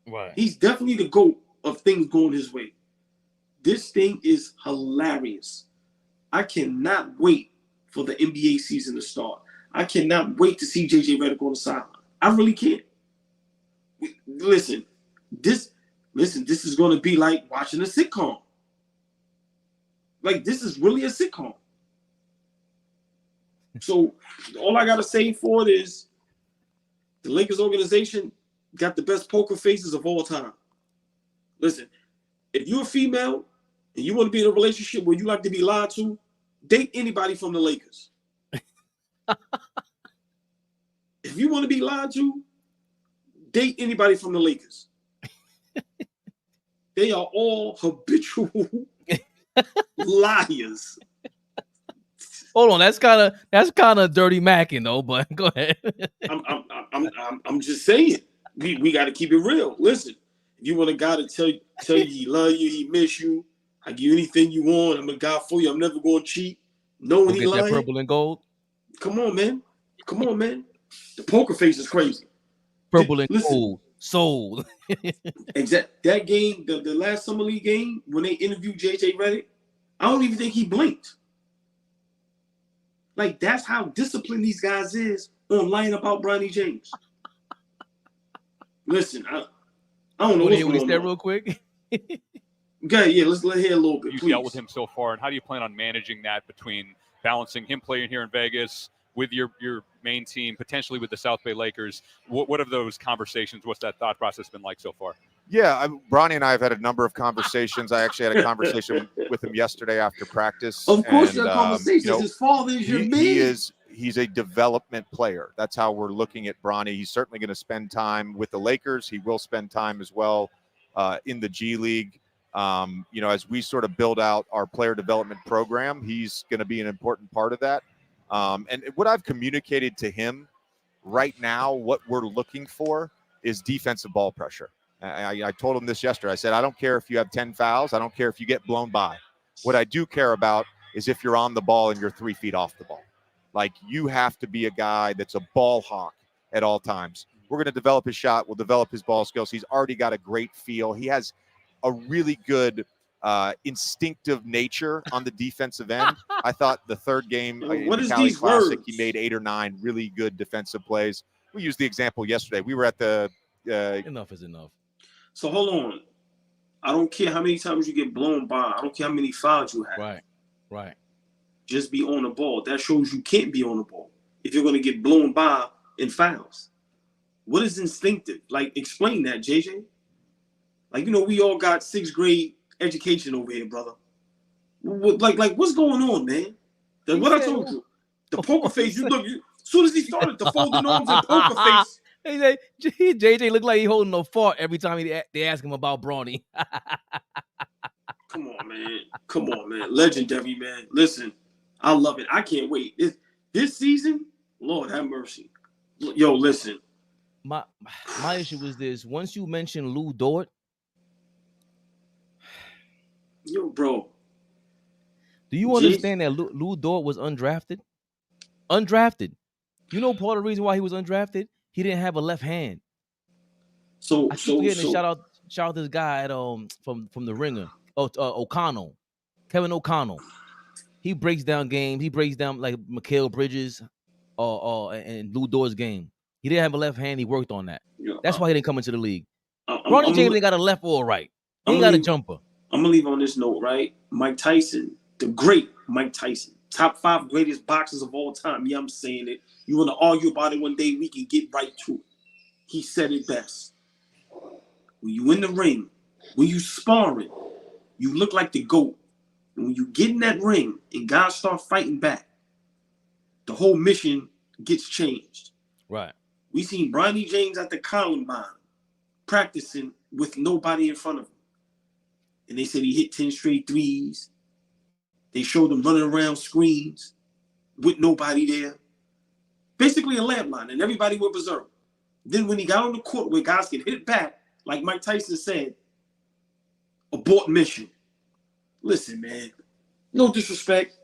Right. He's definitely the GOAT of things going his way. This thing is hilarious. I cannot wait for the NBA season to start. I cannot wait to see JJ Redick on the sideline. I really can't. Listen, this is going to be like watching a sitcom. Like, this is really a sitcom. So all I got to say for it is the Lakers organization got the best poker faces of all time. Listen, if you're a female and you want to be in a relationship where you like to be lied to, date anybody from the Lakers. If you want to be lied to, date anybody from the Lakers. They are all habitual liars. Hold on, that's kind of dirty macking though. But go ahead. I'm just saying, we got to keep it real. Listen, if you want a guy to tell you he love you, he miss you, I give you anything you want. I'm a guy for you. I'm never going to cheat. No one he lying. That purple and gold. Come on, man. Come on, man. The poker face is crazy. Purple and gold. Sold. Exact. That game, the last Summer League game, when they interviewed JJ Redick, I don't even think he blinked. Like, that's how disciplined these guys is on lying about Bronny James. Listen, I don't know what's going going on. Real quick. Okay, yeah, let's let hear a little bit. You've please. dealt with him so far, and how do you plan on managing that between balancing him playing here in Vegas with your main team, potentially with the South Bay Lakers? What have those conversations, what's that thought process been like so far? Yeah, Bronny and I have had a number of conversations. I actually had a conversation with him yesterday after practice. Of course, you have conversations. His father is your man. He's a development player. That's how we're looking at Bronny. He's certainly going to spend time with the Lakers. He will spend time as well in the G League. As we sort of build out our player development program, he's going to be an important part of that. And what I've communicated to him right now, what we're looking for is defensive ball pressure. I told him this yesterday. I said, I don't care if you have 10 fouls. I don't care if you get blown by. What I do care about is if you're on the ball and you're 3 feet off the ball. Like, you have to be a guy that's a ball hawk at all times. We're going to develop his shot. We'll develop his ball skills. He's already got a great feel. He has a really good instinctive nature on the defensive end. I thought the third game in the Cali Classic, he made 8 or 9 really good defensive plays. We used the example yesterday. We were at the enough is enough. So hold on. I don't care how many times you get blown by. I don't care how many fouls you have. Right. Just be on the ball. That shows you can't be on the ball if you're going to get blown by in fouls. What is instinctive? Like, explain that, JJ. Like, we all got 6th grade education over here, brother. Like what's going on, man? What I told you. The poker face, you look, as soon as he started to fold the arms and poker face. JJ looked like he holding a fart every time they ask him about Bronny. Come on, man. Legendary, man. Listen, I love it. I can't wait. This season, Lord have mercy. Yo, listen. My issue was this. Once you mention Lou Dort. Yo, bro. Do you understand that Lou Dort was undrafted? Undrafted. Part of the reason why he was undrafted? He didn't have a left hand. I keep forgetting to shout out this guy at from the Ringer. O'Connell. Kevin O'Connell. He breaks down games. He breaks down like Mikal Bridges and Lou Dort's game. He didn't have a left hand. He worked on that. That's why he didn't come into the league. Bronny James ain't got a left or a right. He ain't got a jumper. I'm going to leave on this note, right? Mike Tyson, the great Mike Tyson. Top 5 greatest boxers of all time. Yeah, I'm saying it. You want to argue about it one day, we can get right to it. He said it best. When you in the ring, when you sparring, you look like the GOAT. And when you get in that ring and guys start fighting back, the whole mission gets changed. Right. We seen Bronny James at the Combine practicing with nobody in front of him. And they said he hit 10 straight threes. They showed him running around screens with nobody there. Basically a landmine, and everybody went berserk. Then when he got on the court where guys could hit it back, like Mike Tyson said, abort mission. Listen, man, no disrespect.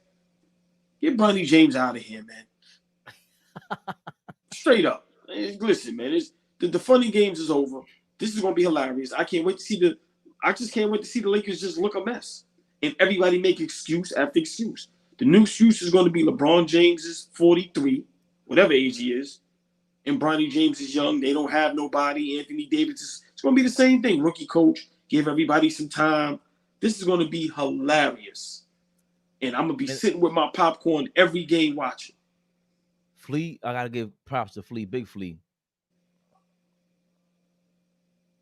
Get Bronny James out of here, man. Straight up. Listen, man, the funny games is over. This is going to be hilarious. I just can't wait to see the Lakers just look a mess. And everybody make excuse after excuse. The new excuse is going to be LeBron James is 43, whatever age he is. And Bronny James is young. They don't have nobody. Anthony Davis it's going to be the same thing. Rookie coach, give everybody some time. This is going to be hilarious. And I'm going to be sitting with my popcorn every game watching. Flea, I got to give props to Flea, Big Flea.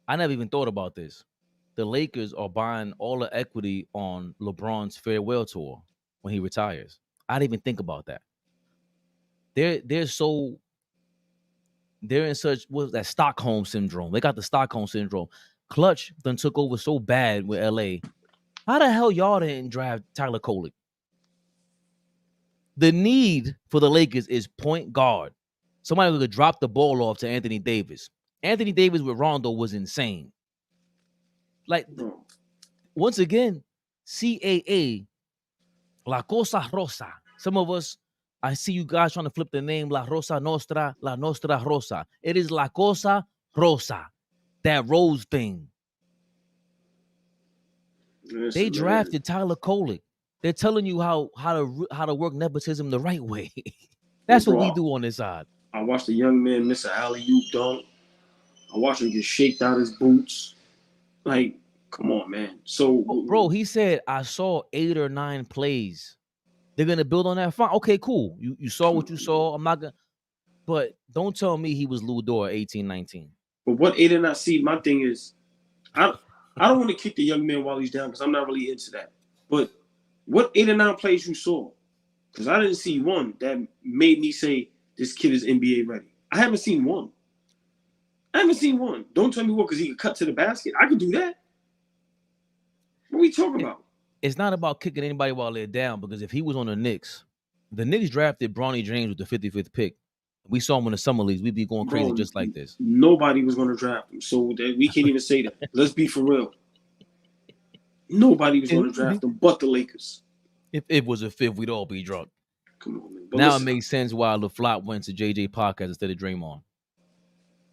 I never even thought about this. The Lakers are buying all the equity on LeBron's farewell tour when he retires. I didn't even think about that. They're in such that Stockholm syndrome. They got the Stockholm syndrome. Clutch then took over so bad with LA. How the hell y'all didn't draft Tyler Kolek? The need for the Lakers is point guard. Somebody who could drop the ball off to Anthony Davis. Anthony Davis with Rondo was insane. Like, once again, CAA, La Cosa Rosa. Some of us, I see you guys trying to flip the name La Rosa Nostra, La Nostra Rosa. It is La Cosa Rosa, that rose thing. Listen, they drafted Tyler Kolek. They're telling you how to work nepotism the right way. That's what we do on this side. I watched a young man miss an alley-oop dunk. I watched him get shaked out his boots. Like, come on, man. So, bro, he said I saw 8 or 9 plays. They're gonna build on that. Fine. Okay, cool. You saw what you saw. I'm not gonna. But don't tell me he was Lou Dort 18, 19. But what 8 or 9? See, my thing is, I don't want to kick the young man while he's down because I'm not really into that. But what 8 or 9 plays you saw? Because I didn't see one that made me say this kid is NBA ready. I haven't seen one. Don't tell me what, because he could cut to the basket. I could do that. What are we talking about? It's not about kicking anybody while they're down, because if he was on the Knicks drafted Bronny James with the 55th pick. We saw him in the summer leagues. We'd be going crazy just like this. Nobody was going to draft him, so that we can't even say that. Let's be for real. Nobody was going to draft him but the Lakers. If it was a fifth, we'd all be drunk. Come on, man. Now listen, it makes sense why LaFlop went to JJ Podcast instead of Draymond.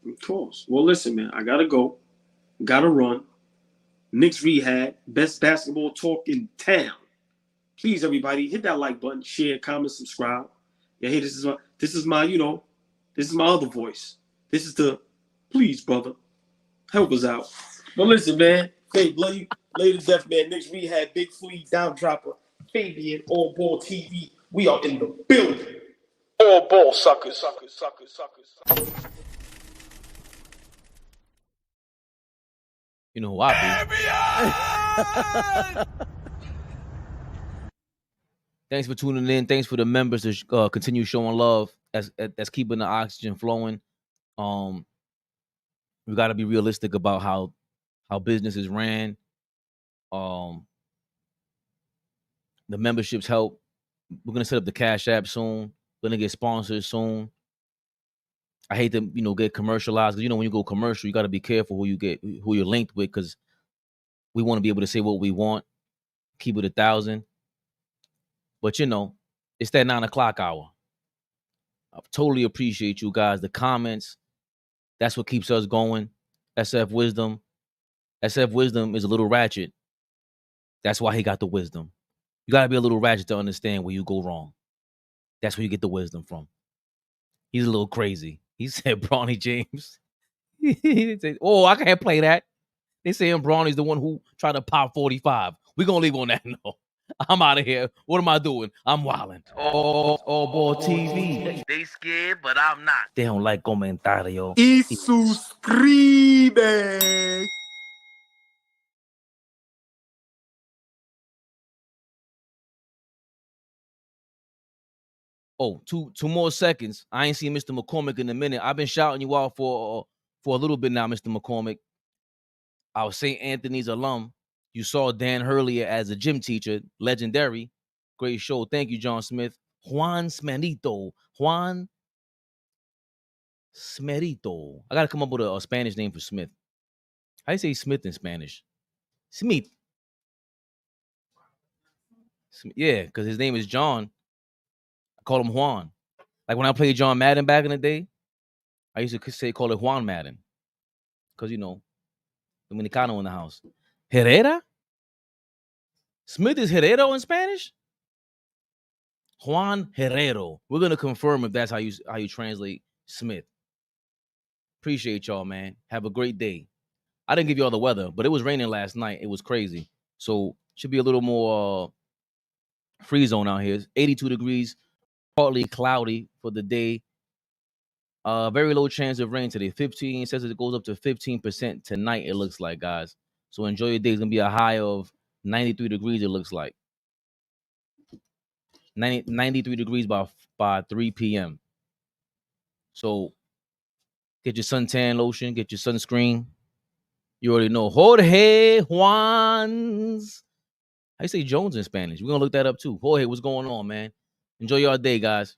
Of course. Well, listen, man. I got to go. Got to run. Knicks Rehab. Best basketball talk in town. Please, everybody, hit that like button, share, comment, subscribe. Yeah, hey, this is my, this is my other voice. This is the, please, brother, help us out. But listen, man, hey, love you, lady deaf man, Knicks Rehab, Big Flea, Down Dropper, Fabian, All Ball TV. We are in the building. All ball suckers. You know who I be. Thanks for tuning in. Thanks for the members to continue showing love. That's keeping the oxygen flowing. We got to be realistic about how business is ran. The memberships help. We're gonna set up the Cash App soon. We're gonna get sponsors soon. I hate to get commercialized, because when you go commercial, you got to be careful who you're linked with, because we want to be able to say what we want, keep it 1,000. But it's that 9 o'clock hour. I totally appreciate you guys. The comments, that's what keeps us going. SF Wisdom is a little ratchet. That's why he got the wisdom. You got to be a little ratchet to understand where you go wrong. That's where you get the wisdom from. He's a little crazy. He said Bronny James. He didn't say, I can't play that. They saying Bronny's the one who tried to pop 45. We're going to leave on that note. I'm out of here. What am I doing? I'm wilding. All Ball TV. They scared, but I'm not. They don't like comentario. Y suscribe. Two more seconds. I ain't seen Mr. McCormick in a minute. I've been shouting you out for a little bit now, Mr. McCormick. I was St. Anthony's alum. You saw Dan Hurley as a gym teacher, legendary. Great show. Thank you, John Smith. Juan Smerito. I got to come up with a Spanish name for Smith. How do you say Smith in Spanish? Smith. Yeah, because his name is John. I call him Juan. Like when I played John Madden back in the day, I used to call it Juan Madden. Because, Dominicano in the house. Herrera? Smith is Herrero in Spanish? Juan Herrero. We're going to confirm if that's how you translate Smith. Appreciate y'all, man. Have a great day. I didn't give y'all the weather, but it was raining last night. It was crazy. So should be a little more free zone out here. It's 82 degrees, partly cloudy for the day. Very low chance of rain today. 15 says it goes up to 15% tonight, it looks like, guys. So enjoy your day. It's going to be a high of 93 degrees, it looks like. 93 degrees by 3 p.m. So get your suntan lotion, get your sunscreen. You already know. Jorge Juans. How you say Jones in Spanish? We're going to look that up too. Jorge, what's going on, man? Enjoy your day, guys.